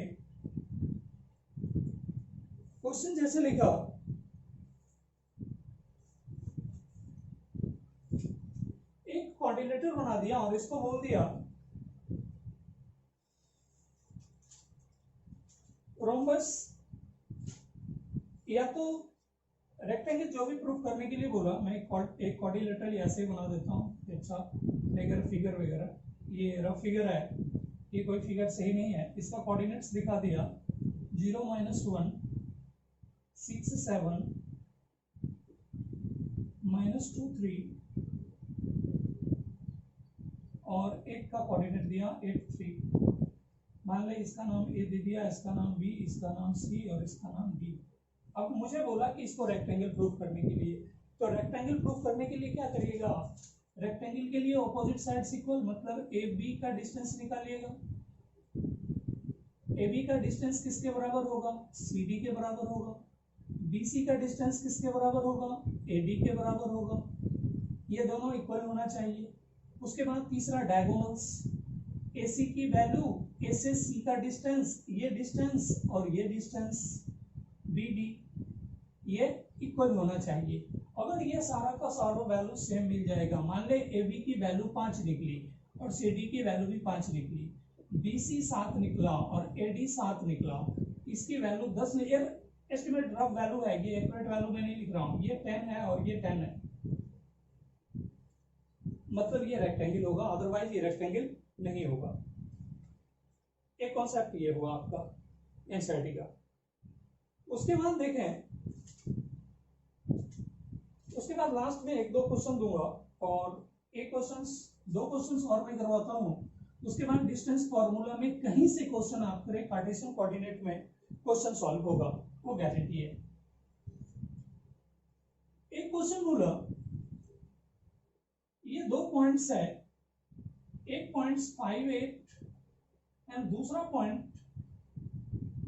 S1: क्वेश्चन जैसे लिखा, एक क्वाड्रिलेटरल बना दिया और इसको बोल दिया रोम्बस, या तो रेक्टेंगल, जो भी प्रूफ करने के लिए बोला मैं एक क्वाड्रिलेटरल ऐसे बना देता हूँ, अच्छा लेकर फिगर वगैरह, ये रफ फिगर है, ये कोई फिगर सही नहीं है, इसका कोऑर्डिनेट्स दिखा दिया 0 -1 6 7 -2 3 और 1 का कोऑर्डिनेट दिया 8 3। मान ले इसका नाम ए दे दिया, इसका नाम बी, इसका नाम सी और इसका नाम डी। अब मुझे बोला कि इसको रेक्टेंगल प्रूफ करने के लिए, तो रेक्टेंगल प्रूफ करने के लिए क्या करिएगा आप, रेक्टेंगल के लिए ऑपोजिट साइड्स इक्वल, मतलब ए बी का डिस्टेंस निकालिएगा। ए बी का डिस्टेंस किसके बराबर होगा, सी डी के बराबर होगा। बी सी का डिस्टेंस किसके बराबर होगा, ए डी के बराबर होगा। ये दोनों इक्वल होना चाहिए। उसके बाद तीसरा डायगोनल्स, ए सी की वैल्यू, ए से सी का डिस्टेंस, ये डिस्टेंस और ये डिस्टेंस बी डी, ये इक्वल होना चाहिए। अगर ये सारा का सारा वैल्यू सेम मिल जाएगा, मान ले ए बी की वैल्यू 5 निकली और सी डी की वैल्यू भी 5 निकली, बी सी 7 निकला और ए डी 7 निकला, इसकी वैल्यू 10 निकली, एस्टिमेट रफ वैल्यू है, ये एक्यूरेट वैल्यू में नहीं लिख रहा हूँ, ये 10 है और ये 10 है, मतलब ये रेक्टेंगल होगा, अदरवाइज ये रेक्टेंगल नहीं होगा। एक कॉन्सेप्ट ये हुआ आपका एनसीईआरटी का। उसके बाद देखें, उसके बाद लास्ट में 1-2 क्वेश्चन दूंगा और दो क्वेश्चन और मैं करवाता हूं। उसके बाद डिस्टेंस फॉर्मूला में कहीं से क्वेश्चन आप करें, कार्टेशियन कोऑर्डिनेट में क्वेश्चन सॉल्व होगा, वो गारंटी है। एक क्वेश्चन बोला, ये 2 पॉइंट्स है, एक पॉइंट 5 8 एंड दूसरा पॉइंट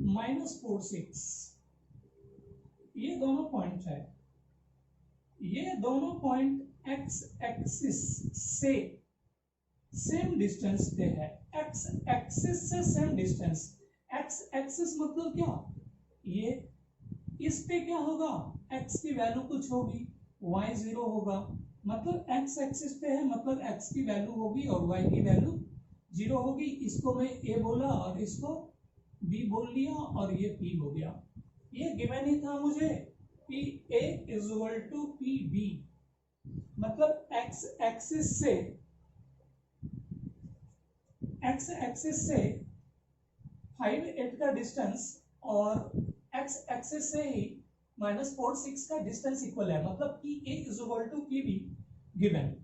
S1: -4 6, ये दोनों पॉइंट है, ये दोनों पॉइंट एक्स एक्सिस से सेम डिस्टेंस पे है, एक्स एक्सिस से सेम डिस्टेंस। एक्स एक्सिस मतलब क्या, ये इस पे क्या होगा, एक्स की वैल्यू कुछ होगी, वाई 0 होगा, मतलब एक्स एक्सिस पे है, मतलब एक्स की वैल्यू होगी और वाई की वैल्यू 0 होगी। इसको मैं ए बोला और इसको बी बोल लिया और ये पी हो गया। ये गिवन ही था मुझे, P A is equal to P B, मतलब एक्स एक्सिस से 5 8 का डिस्टेंस और एक्स एक्सिस से ही -4 6 का डिस्टेंस इक्वल है, मतलब P A is equal to P B given.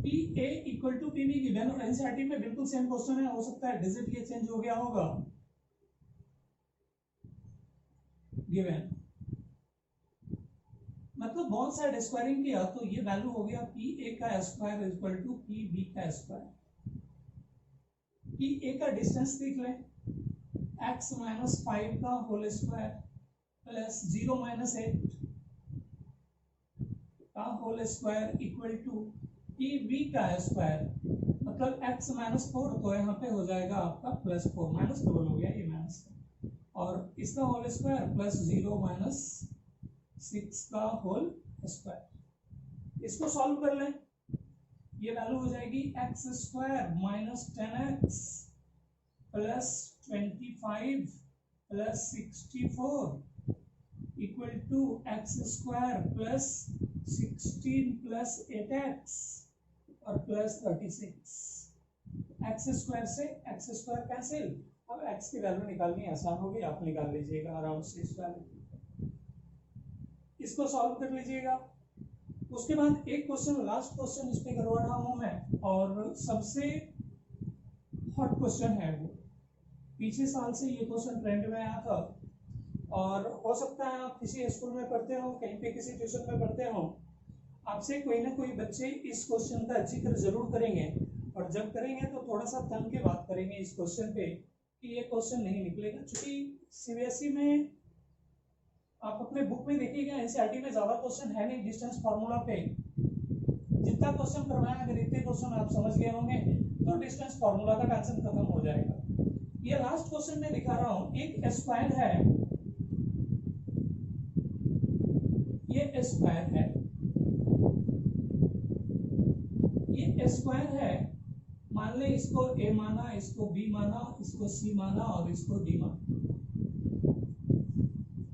S1: P A equal to P B given, और एनसीईआरटी में बिल्कुल सेम क्वेश्चन है, हो सकता है डिजिट ये चेंज हो गया होगा, गिवन मतलब बोथ साइड स्क्वायरिंग किया तो ये वैल्यू हो गया पी ए का square equal to P B का स्क्वायर। पी ए का डिस्टेंस देख लें, x माइनस 5 का होल स्क्वायर प्लस 0 माइनस 8 का whole square equal to P B का स्क्वायर, मतलब x माइनस 4 तो यहाँ पे हो जाएगा आपका प्लस 4, माइनस डबल हो गया ये माइनस, और इसका होल स्क्वायर प्लस 0 माइनस 6 का होल स्क्वायर। इसको सॉल्व कर लें, ये वैल्यू हो जाएगी x square minus 10x plus 25 plus 64 equal to x square plus 16 plus 8x और प्लस 36। एक्स स्क्वायर से एक्स स्क्वायर कैंसिल, अब x की वैल्यू निकालनी आसान होगी, आप निकाल लीजिएगा आराम से इस वैल्यू, इसको सॉल्व कर लीजिएगा। उसके बाद एक क्वेश्चन, लास्ट क्वेश्चन इस पे करवा रहा हूं मैं, और सबसे हॉट क्वेश्चन है वो, पिछले साल से ये क्वेश्चन ट्रेंड में आया था, और हो सकता है आप किसी स्कूल में पढ़ते हो, कहीं पे किसी ट्यूशन में पढ़ते हो, आपसे कोई ना कोई बच्चे इस क्वेश्चन का जिक्र जरूर करेंगे, और जब करेंगे तो थोड़ा सा तन के बात करेंगे इस क्वेश्चन पे कि ये क्वेश्चन नहीं निकलेगा, क्योंकि सीबीएसई में आप अपने बुक में देखिएगा, एनसीईआरटी में ज्यादा क्वेश्चन है नहीं डिस्टेंस फार्मूला पे, जितना क्वेश्चन करवाया अगर इतने क्वेश्चन आप समझ गए होंगे तो डिस्टेंस फार्मूला का टेंशन खत्म हो जाएगा। ये लास्ट क्वेश्चन में दिखा रहा हूं, एक स्क्वायर है, ये स्क्वायर है, ये स्क्वायर है, मान ले इसको ए माना, इसको बी माना, इसको सी माना और इसको डी माना।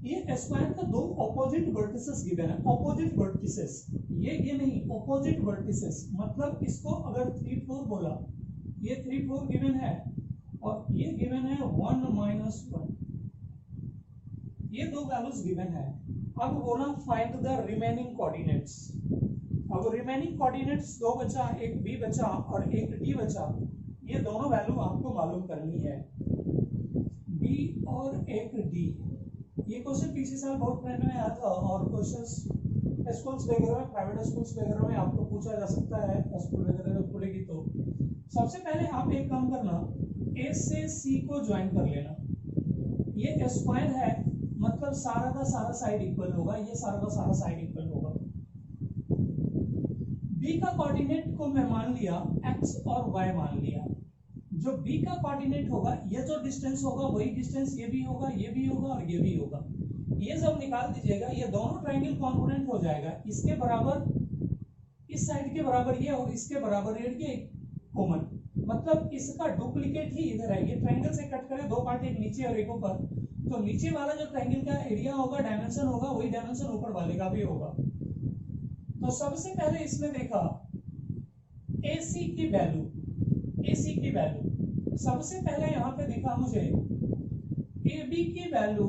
S1: ये स्क्वायर का दो ऑपोजिट वर्टिसेस गिवन है, ऑपोजिट वर्टिसेस, ये नहीं, ऑपोजिट वर्टिसेस, मतलब इसको अगर 3 4 बोला, ये 3 4 गिवन है और ये गिवन है 1 माइनस 1, ये दो वैल्यूज गिवन है। अब बोला फाइंड द रिमेनिंग कोऑर्डिनेट्स। अब रिमेनिंग कोऑर्डिनेट्स दो बचा, एक बी बचा और एक डी बचा, ये दोनों वैल्यू आपको मालूम करनी है, बी और एक डी। ये क्वेश्चन पिछले साल बहुत ट्रेंड में आया था, और क्वेश्चंस स्कूल्स वगैरह में, प्राइवेट स्कूल्स वगैरह में आपको पूछा जा सकता है, स्कूल वगैरह में खुलेगी तो सबसे पहले आप एक काम करना, ए से सी को ज्वाइन कर लेना। ये स्क्वायर है, मतलब सारा का सारा साइड इक्वल होगा, ये सारा का सारा साइड इक्वल होगा। बी का कोऑर्डिनेट को मैं मान लिया एक्स और वाई मान लिया, जो बी का कोऑर्डिनेट होगा, ये जो डिस्टेंस होगा वही डिस्टेंस ये भी होगा, ये भी होगा और ये भी होगा। ये जब निकाल दीजिएगा ये दोनों ट्रायंगल कॉम्पोनेंट हो जाएगा, इसके बराबर इस साइड के बराबर ये और इसके बराबर ये कॉमन, मतलब इसका डुप्लीकेट ही इधर है। ये ट्रायंगल से कट करे दो पार्ट, एक नीचे और एक ऊपर, तो नीचे वाला जो ट्रायंगल का एरिया होगा, डायमेंशन होगा, वही डायमेंशन ऊपर वाले का भी होगा। तो सबसे पहले इसमें देखा AC की वैल्यू, AC की वैल्यू सबसे पहले यहां पे दिखा मुझे AB की वैल्यू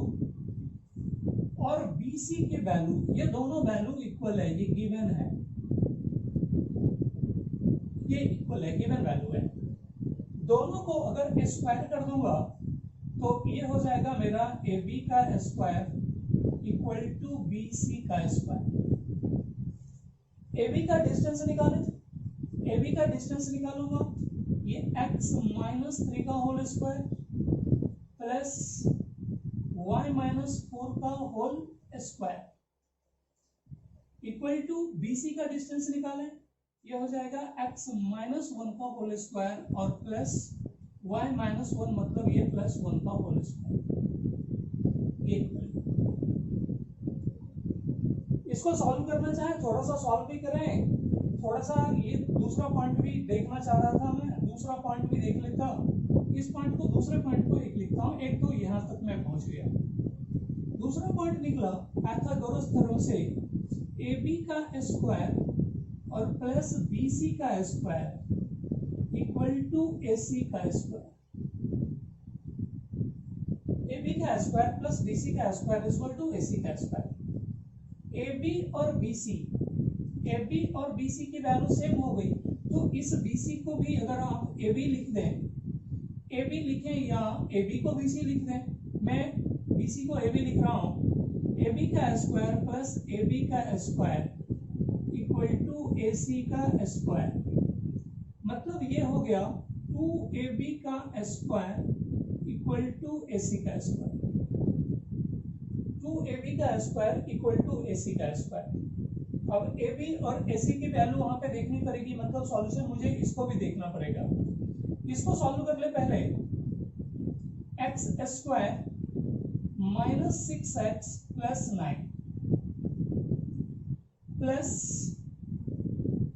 S1: और BC की वैल्यू, ये दोनों वैल्यू इक्वल है, ये गिवन है, ये इक्वल है, गिवन वैल्यू है। दोनों को अगर स्क्वायर कर दूंगा तो ये हो जाएगा मेरा AB का स्क्वायर इक्वल टू BC का स्क्वायर। AB का डिस्टेंस निकालें, AB का डिस्टेंस निकालूंगा, ये x माइनस 3 का whole square plus y minus 4 का whole square equal to BC का डिस्टेंस निकालें, ये हो जाएगा x माइनस 1 का होल स्क्वायर और प्लस y माइनस 1, मतलब ये प्लस 1 का होल स्क्वायर। ये इसको सॉल्व करना चाहे थोड़ा सा सॉल्व भी करें, थोड़ा सा ये दूसरा पॉइंट भी देखना चाह रहा था मैं, दूसरा पॉइंट भी देख लेता, इस पॉइंट को दूसरे पॉइंट को एक लिखता हूं, एक तो यहां तक मैं पहुंच गया। दूसरा पॉइंट निकला पाइथागोरस थ्योरम से AB का स्क्वायर और प्लस BC का स्क्वायर इक्वल टू AC का स्क्वायर, AB का स्क्वायर प्लस BC का स्क्वायर इक्वल टू AC का स्क्वायर। AB और BC की वैल्यू सेम हो गई, तो इस BC को भी अगर आप AB लिख दें, AB लिखें या AB को BC लिख दें, मैं BC को AB लिख रहा हूं, AB का स्क्वायर प्लस AB का स्क्वायर इक्वल टू AC का स्क्वायर, मतलब ये हो गया 2AB का स्क्वायर इक्वल टू AC का स्क्वायर, 2AB का स्क्वायर इक्वल टू AC का स्क्वायर। अब AB और AC की वैल्यू वहां पे देखनी पड़ेगी, मतलब सॉल्यूशन मुझे इसको भी देखना पड़ेगा। इसको सॉल्व कर ले पहले, x square minus 6x plus 9 plus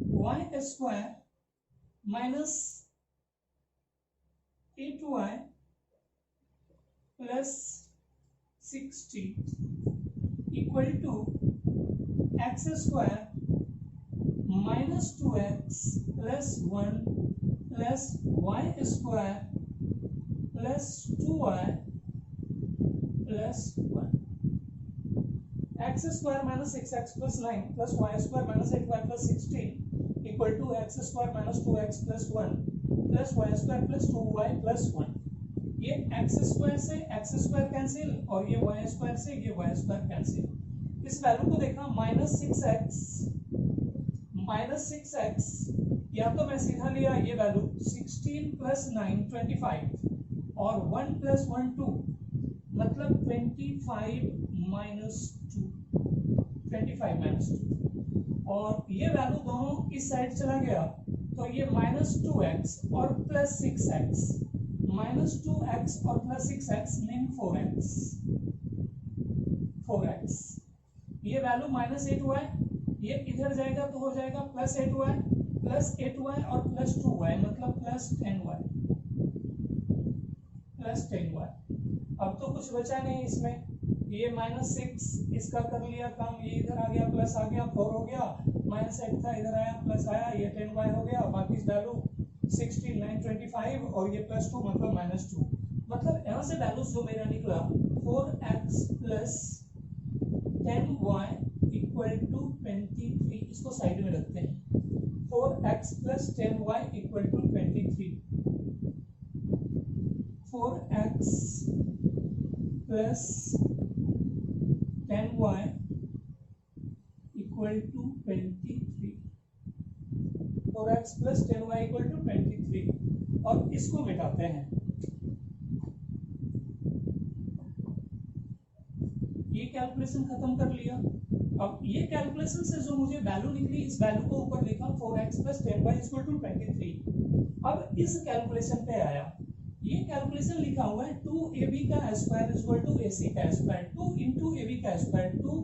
S1: y square minus 8y plus 60 equal to x square minus 2x plus 1 plus y square plus 2y plus 1, x square minus 6x plus 9 plus y square minus 8y plus 16 equal to x square minus 2x plus 1 plus y square plus 2y plus 1। ये x square से x square cancel और ये Y square से ये Y square cancel. इस value को देखना minus 6x या तो मैं सीधा लिया ये वैल्यू 16 प्लस 9 25 और 1 प्लस 1 2, मतलब 25 माइनस 2 और ये वैल्यू दोनों इस साइड चला गया तो ये माइनस 2x और प्लस 6x, माइनस 2x और प्लस 6x मीन 4x। ये वैल्यू माइनस 8y, ये इधर जाएगा तो हो जाएगा प्लस 8y और प्लस 2y, मतलब प्लस 10y। अब तो कुछ बचा नहीं इसमें, ये माइनस 6 इसका कर लिया काम, ये इधर आ गया प्लस आ गया 4 हो गया, माइनस 8 था इधर आया प्लस आया, ये 10y हो गया, बाकी वैल्यू 16 9 25 और ये प्लस 2 मतलब माइनस 2, मतलब यहाँ से वैल्यू जो मेरा निकला 4x plus 10y equal to 23। इसको साइड में रखते हैं, 4x plus 10y equal to 23, 4x plus 10y equal to 23, 4x plus 10y equal to 23 और इसको मिटाते हैं। ये कैलकुलेशन खत्म कर लिया। अब ये कैलकुलेशन से जो मुझे वैल्यू निकली, इस वैल्यू को ऊपर लिखा 4x plus 10y equal to 23। अब इस कैलकुलेशन पे आया, ये कैलकुलेशन लिखा हुआ है 2ab का स्क्वायर इक्वल टू ac का स्क्वायर, 2 इंटू ab का स्क्वायर, 2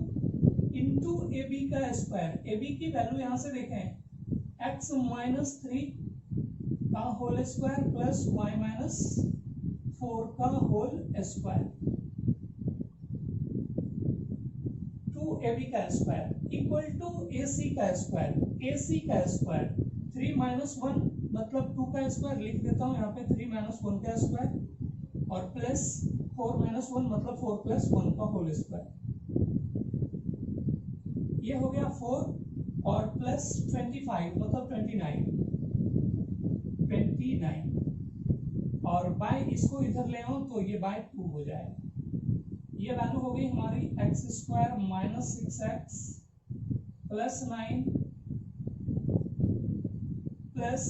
S1: इंटू ab का स्क्वायर। ab की वैल्यू यहाँ से देखें x माइनस 3 का whole square plus y minus 4 का होल स्क्वायर, 2ab का स्क्वायर इक्वल टू ac का स्क्वायर, ac का स्क्वायर 3 माइनस 1 मतलब 2 का स्क्वायर लिख देता हूँ यहाँ पे, 3 माइनस 1 का स्क्वायर और प्लस 4 माइनस 1 मतलब 4 प्लस 1 का होल स्क्वायर। ये हो गया 4 और प्लस 25 मतलब 29 और बाय इसको इधर ले आओ तो ये बाय 2 हो जाएगा। ये वैल्यू हो गई हमारी x square minus 6x plus 9 plus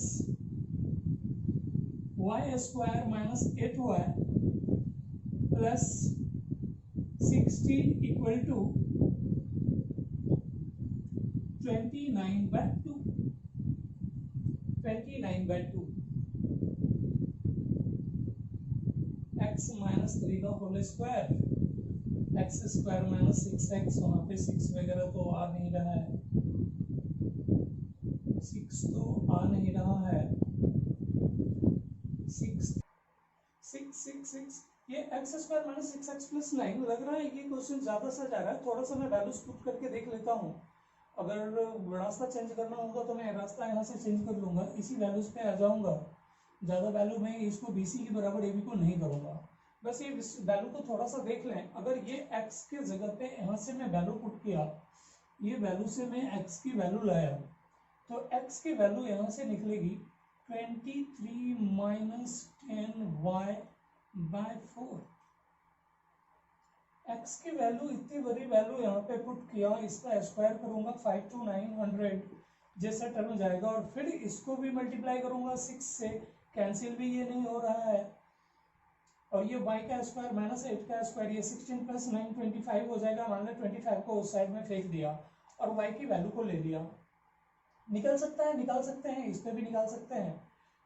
S1: y square minus 8y plus 16 equal to 29/2, 29/2। x minus 3 का whole square, x square minus 6x, वहां पे 6 वगैरह तो आ नहीं रहा है, 6 तो आ नहीं रहा है, 6 ये x square minus 6x plus 9 लग रहा है। ये क्वेश्चन ज्यादा सा जा रहा है, थोड़ा सा मैं वैल्यूज पुट करके देख लेता हूँ। अगर रास्ता चेंज करना होगा तो मैं रास्ता यहाँ से चेंज कर लूंगा, इसी वैल्यूज पे आ जाऊंगा। ज्यादा वैल्यू में इसको BC के बराबर AB को नहीं करूंगा। बस ये वैल्यू को थोड़ा सा देख लें। अगर ये x के जगह पे यहाँ से मैं वैल्यू पुट किया, ये वैल्यू से मैं x की वैल्यू लाया तो x की वैल्यू यहाँ से निकलेगी 23 माइनस 10y बाय 4। x की वैल्यू इतनी बड़ी वैल्यू यहाँ पे पुट किया, इसका स्क्वायर करूंगा 5 to 900 जैसा टर्म जाएगा, और फिर इसको भी मल्टीप्लाई करूंगा 6 से, कैंसिल भी ये नहीं हो रहा है, और ये y का स्क्वायर माइनस 8 का स्क्वायर, ये 16 प्लस 9 25 हो जाएगा। मान लो 25 को उस साइड में फेंक दिया और y की वैल्यू को ले लिया। निकल सकता है, निकाल सकते हैं, इस पे भी निकाल सकते हैं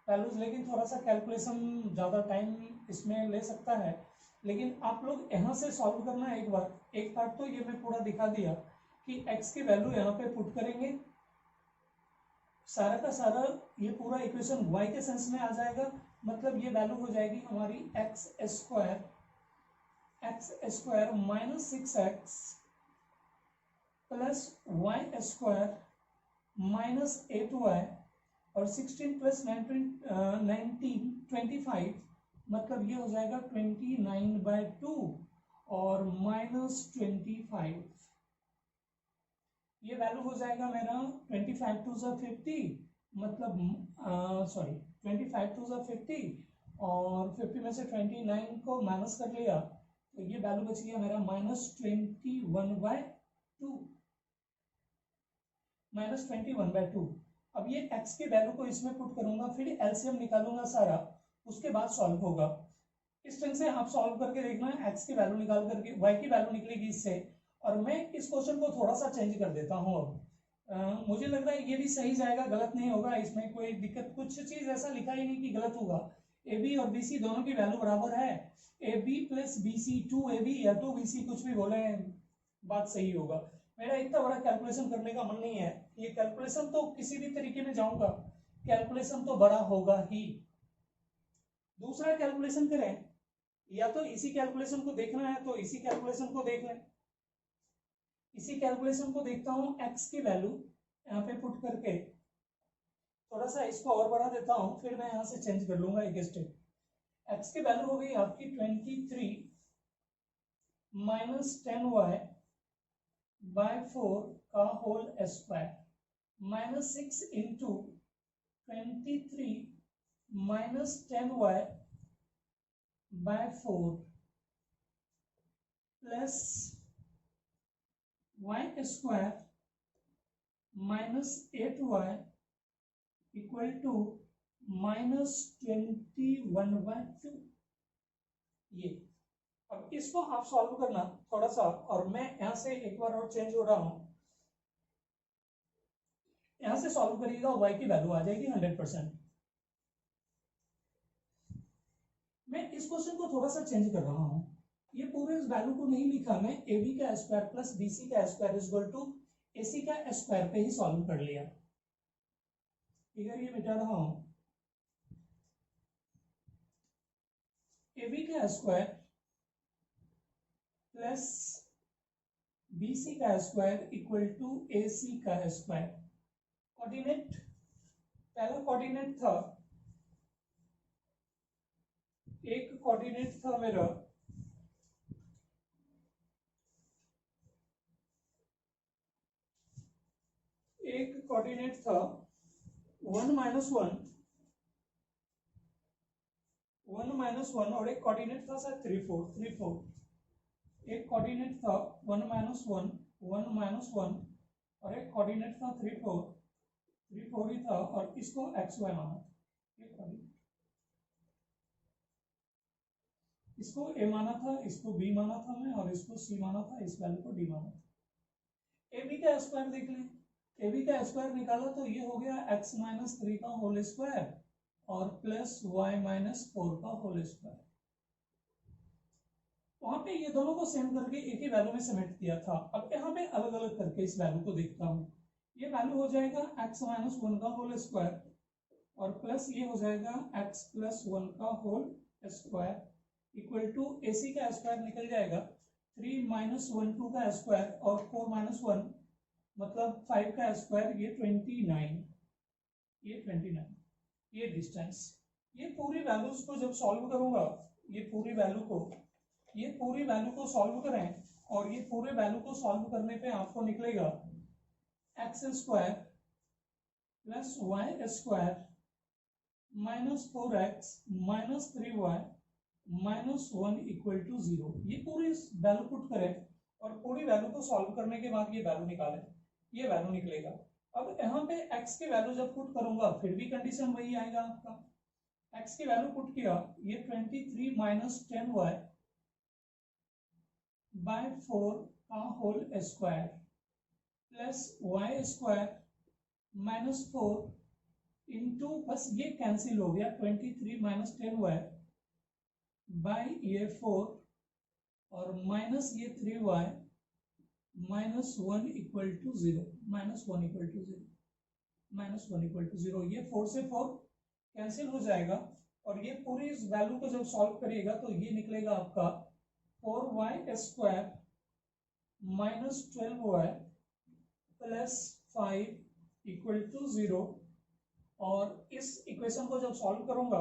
S1: वैल्यूज, लेकिन थोड़ा सा कैलकुलेशन ज़्यादा टाइम इसमें ले सकता है। लेकिन आप लोग यहाँ से सॉल्व करना एक बार, एक पार्ट तो ये मैं पूरा दिखा दिया कि x की वैल्यू यहाँ पे पुट करेंगे, सारा का सारा ये पूरा इक्वेशन y के सेंस में आ जाएगा, मतलब ये वैल्यू हो जाएगी हमारी x square minus 6x plus y square minus 8y, और 16 प्लस 19 25, मतलब ये हो जाएगा 29/2 और माइनस 25। ये वैल्यू हो जाएगा मेरा 25 टू ज़ा 50, मतलब सॉरी 25 टू ज़ा 50, और 50 में से 29 को माइनस कर लिया तो ये वैल्यू बच गया मेरा -21/2, -21/2। अब ये x की वैल्यू को इसमें पुट करूंगा, फिर एलसीएम निकालूंगा सारा, उसके बाद सॉल्व होगा। इस तरह से आप सॉल्व करके देखना, x की वैल्यू निकाल करके y की वैल्यू निकलेगी इससे। और मैं इस क्वेश्चन को थोड़ा सा चेंज कर देता हूँ अब, मुझे लग रहा है ये भी सही जाएगा, गलत नहीं होगा, इसमें कोई दिक्कत, कुछ चीज ऐसा लिखा ही नहीं कि गलत होगा। ए बी और बी सी दोनों की वैल्यू बराबर है, A B plus B C 2ab या 2bc, कुछ भी बोले बात सही होगा। मेरा इतना बड़ा कैलकुलेशन करने का मन नहीं है, ये कैलकुलेशन तो किसी भी तरीके में जाऊंगा, कैलकुलेशन तो बड़ा होगा ही। दूसरा कैलकुलेशन करें, या तो इसी कैलकुलेशन को देखना है तो इसी कैलकुलेशन को देख लें। इसी कैलकुलेशन को देखता हूं, x की वैल्यू यहाँ पे पुट करके थोड़ा सा इसको और बढ़ा देता हूं, फिर मैं यहाँ से चेंज कर लूंगा एक स्टेप। x की वैल्यू हो गई आपकी 23 माइनस 10y बाय 4 का whole square, minus 6 into 23 minus 10y by 4 plus y square minus 8y equal to -21/2। ये अब इसको आप सॉल्व करना थोड़ा सा, और मैं यहां से एक बार और चेंज हो रहा हूं, यहां से सॉल्व करिएगा y की वैल्यू आ जाएगी 100%। मैं इस क्वेश्चन को थोड़ा सा चेंज कर रहा हूं, ये पूरे इस वैल्यू को नहीं लिखा मैं, ए बी का स्क्वायर प्लस बी सी का square equal to A C का स्क्वायर पे ही सॉल्व कर लिया। इधर ये मिटा रहा हूं, ए बी का स्क्वायर प्लस बी सी का square equal to A C का स्क्वायर। कोऑर्डिनेट, पहला कोऑर्डिनेट था, एक कोऑर्डिनेट था मेरा एक कोऑर्डिनेट था 1 - 1 और एक कोऑर्डिनेट था सर 3 4। एक कोऑर्डिनेट था 1 - 1 और एक कोऑर्डिनेट था 3 4 ही था, और इसको xy माना, इसको a माना था, इसको b माना था मैं, और इसको c माना था, इस वैल्यू को d माना था। ए बी का स्क्वायर देख लें, ए बी का स्क्वायर निकाला तो ये हो गया x - 3 का होल स्क्वायर और प्लस y - 4 का होल स्क्वायर। वहां पे ये दोनों को सेम करके एक ही वैल्यू में समेट दिया था। अब यहाँ पे अलग अलग करके इस वैल्यू को देखता हूँ, ये वैल्यू हो जाएगा x - 1 का होल स्क्वायर और प्लस ये हो जाएगा x + 1 का whole square equal to A C का स्क्वायर निकल जाएगा 3 - 1 2 का स्क्वायर और 4 - 1 मतलब 5 का स्क्वायर, ये 29, ये 29, ये डिस्टेंस। ये पूरी वैल्यूज को जब सॉल्व करूंगा, ये पूरी वैल्यू को सॉल्व करें, और ये पूरे वैल्यू को सॉल्व करने पे आपको निकलेगा x² plus y square minus 4x minus 3y minus 1 equal to 0। ये पूरी वैल्यू पुट करें और पूरी वैल्यू को सॉल्व करने के बाद ये वैल्यू निकालें, ये वैल्यू निकलेगा। अब यहाँ पे x की वैल्यू जब पुट करूंगा फिर भी कंडीशन वही आएगा आपका। x की वैल्यू पुट किया, ये 23 माइनस 10y बाय 4 का whole square plus y square minus 4 into, बस ये कैंसिल हो गया, 23 माइनस 10y बाई ये 4 और माइनस ये 3y minus 1 equal to 0, minus 1 equal to 0, minus 1 equal to 0। ये 4 से 4 कैंसिल हो जाएगा और ये पूरी इस वैल्यू को जब सॉल्व करिएगा तो ये निकलेगा आपका 4y square minus 12y plus 5 equal to 0। और इस इक्वेशन को जब सॉल्व करूंगा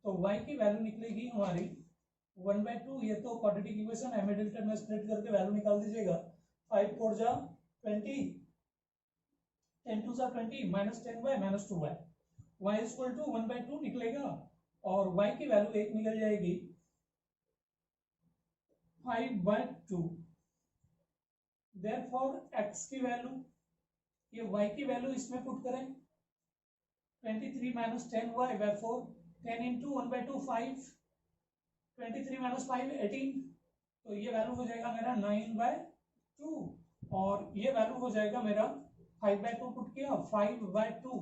S1: तो y की वैल्यू निकलेगी हमारी 1/2। ये तो क्वाड्रेटिक इक्वेशन है, मिडिल टर्म में स्प्लिट करके वैल्यू निकाल दीजिएगा। 5 4 जा 20, 10 2 जा 20 minus 10y minus 2y, y equal to 1/2 निकलेगा और y की वैल्यू 1 निकल जाएगी 5/2। देयरफॉर x की वैल्यू, ये y की वैल्यू इसमें पुट करें, 23 minus 10y by 4, 10 into 1/2 5, 23 minus 5 18, तो ये वैल्यू हो जाएगा मेरा 9/2 और ये वैल्यू हो जाएगा मेरा 5/2 पुट किया, 5/2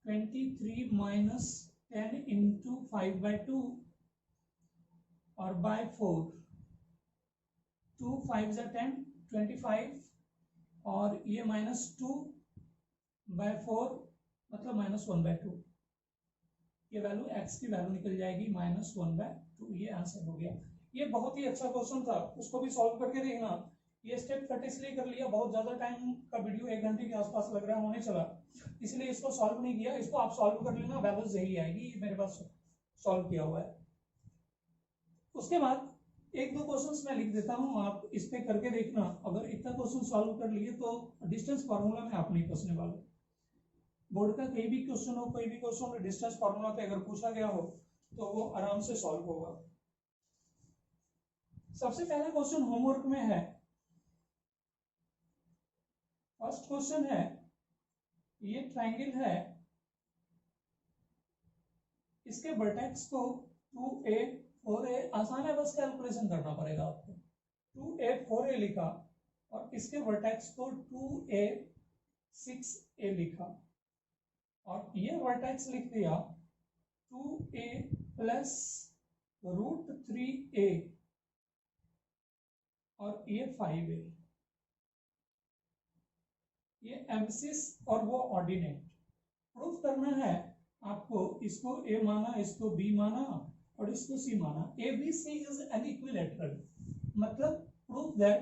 S1: 23 माइनस 10 इंटू 5/2 और बाय 4, 2 5 जा 10 25 और ये माइनस 2 बाय 4 मतलब माइनस 1/2। ये वैल्यू x की वैल्यू निकल जाएगी माइनस 1/2। ये आंसर हो गया। ये बहुत ही अच्छा क्वेश्चन था, उसको भी सॉल्व करके देखना। ये स्टेप कट इसलिए कर लिया, बहुत ज्यादा टाइम का वीडियो 1 घंटे के आसपास लग रहा है होने चला, इसलिए इसको सॉल्व नहीं किया। इसको आप सॉल्व कर लेना, वैल्यूज यही आएगी, ये मेरे पास सॉल्व किया हुआ है। उसके बाद 1-2 क्वेश्चंस मैं लिख देता हूं, आप इस पे करके देखना। अगर इतना क्वेश्चन सॉल्व कर लिए तो डिस्टेंस फार्मूला में आप नहीं फंसने वाले। बोर्ड का कोई भी क्वेश्चन हो, कोई भी क्वेश्चन डिस्टेंस फार्मूला पे अगर पूछा गया हो तो वो आराम से सॉल्व होगा। सबसे पहला क्वेश्चन होमवर्क में है। फर्स्ट क्वेश्चन है, ये ट्रायंगल है, इसके वर्टेक्स को 2a 4a, आसान है, बस कैलकुलेशन करना पड़ेगा आपको। 2a 4a लिखा और इसके वर्टेक्स को 2a 6a लिखा और ये वर्टेक्स लिख दिया 2a प्लस √3a और ये 5a। ये एब्सिस और वो ऑर्डिनेट। प्रूफ करना है आपको, इसको a माना, इसको b माना और इसको c माना। ABC इज एन इक्विलैटरल, मतलब proof that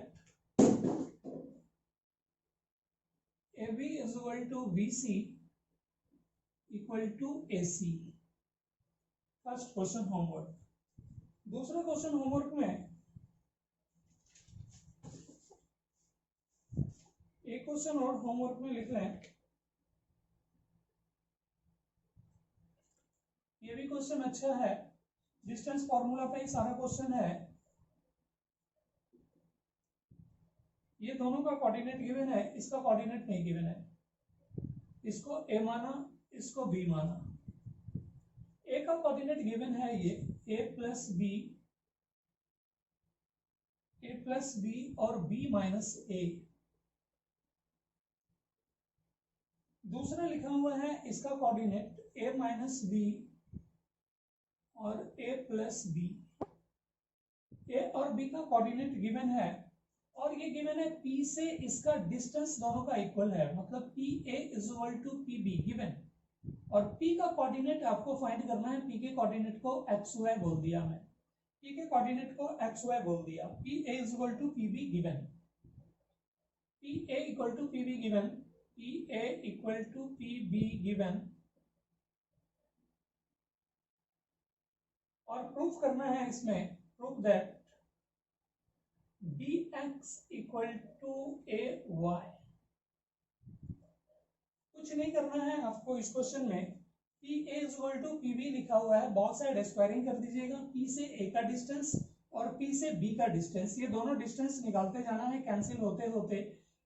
S1: AB is equal to BC equal to AC। First question homework. दूसरा क्वेश्चन होमवर्क में एक क्वेश्चन और होमवर्क में लिख लें। ये भी क्वेश्चन अच्छा है, डिस्टेंस फॉर्मूला पे ही सारा क्वेश्चन है। ये दोनों का कोऑर्डिनेट गिवन है, इसका कोऑर्डिनेट नहीं गिवन है। इसको a माना, इसको b माना। a का कोऑर्डिनेट गिवन है ये a प्लस b और b माइनस a। दूसरा लिखा हुआ है इसका कोऑर्डिनेट a माइनस b और a प्लस b। a और b का कोऑर्डिनेट गिवन है और ये गिवन है p से इसका डिस्टेंस दोनों का इक्वल है, मतलब pa is equal to pb given. और p का कोऑर्डिनेट आपको फाइंड करना है। p के कोऑर्डिनेट को xy बोल दिया मैं, p के कोऑर्डिनेट को xy बोल दिया। pa is equal to pb given, pa equal to pb given, pa equal to pb given. और प्रूफ करना है इसमें, proof that bx equal to ay। कुछ नहीं करना है आपको इस क्वेश्चन में कि a equal to P B लिखा हुआ है, बहुत साइड स्क्वायरिंग कर दीजिएगा, p से a का डिस्टेंस और p से b का डिस्टेंस, ये दोनों डिस्टेंस निकालते जाना है, कैंसिल होते होते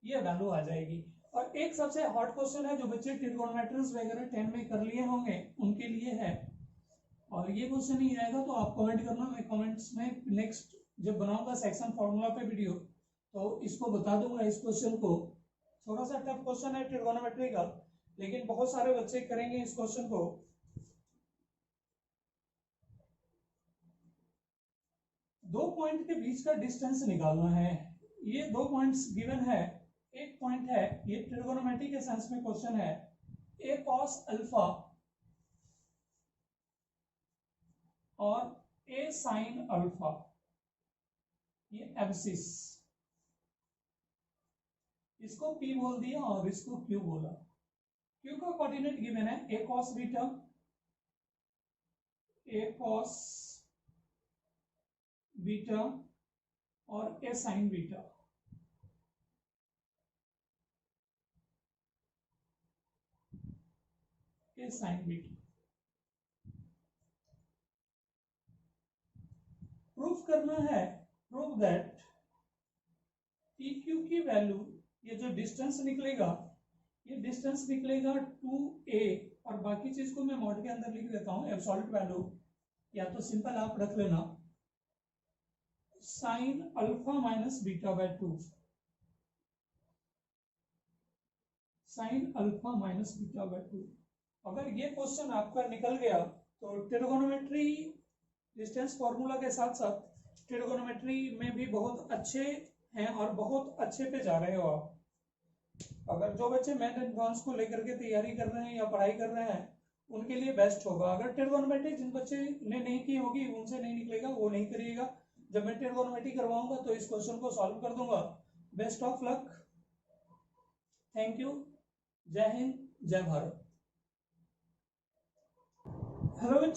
S1: ये वैल्यू आ जाएगी। और एक सबसे हॉट क्वेश्चन है जो बच्चे ट्रिगोनोमेट्रीज वगैरह 10 में कर लिए होंगे उनके लिए है, और ये क्वेश्चन नहीं आएगा तो आप कमेंट करना, मैं कमेंट्स में नेक्स्ट जब बनाऊंगा सेक्शन फॉर्मूला पे वीडियो तो इसको बता दूंगा। इस क्वेश्चन को थोड़ा सा टफ क्वेश्चन है ट्रिगोनोमेट्री का, लेकिन बहुत सारे बच्चे करेंगे इस क्वेश्चन को। दो पॉइंट के बीच का डिस्टेंस निकालना है, ये दो पॉइंट्स गिवन है। एक पॉइंट है, ये ट्रिगोनोमेट्री के सेंस में क्वेश्चन है, a cos अल्फा और a sin अल्फा, ये एब्सिस, इसको p बोल दिया और इसको q बोला। q का कोऑर्डिनेट गिवन है a cos beta, a cos beta और a sin beta. a sin beta proof करना है, प्रूव दैट PQ की वैल्यू, ये जो डिस्टेंस निकलेगा ये डिस्टेंस निकलेगा 2a, और बाकी चीज को मैं मॉड के अंदर लिख देता हूं, एब्सोल्यूट वैल्यू या तो सिंपल आप रख लेना sine alpha minus beta by 2, sine alpha minus beta by 2। अगर ये क्वेश्चन आपका निकल गया तो ट्रिगोनोमेट्री डिस्टेंस फॉर्मूला के साथ साथ ट्रिगोनोमेट्री में भी बहुत अच्छे हैं और बहुत अच्छे पे जा रहे हो आप। अगर जो बच्चे मैथ एडवांस को लेकर के तैयारी कर रहे हैं या पढ़ाई कर रहे हैं उनके लिए बेस्ट होगा। अगर ट्रिगोनोमेट्री जिन बच्चे ने नहीं की होगी उनसे नहीं निकलेगा, वो नहीं करिएगा। जब मैं ट्रिगोनोमेट्री करवाऊंगा तो इस क्वेश्चन को सॉल्व कर दूंगा। Best of luck, thank you, जय हिंद, जय भारत। हेलो बच्चों।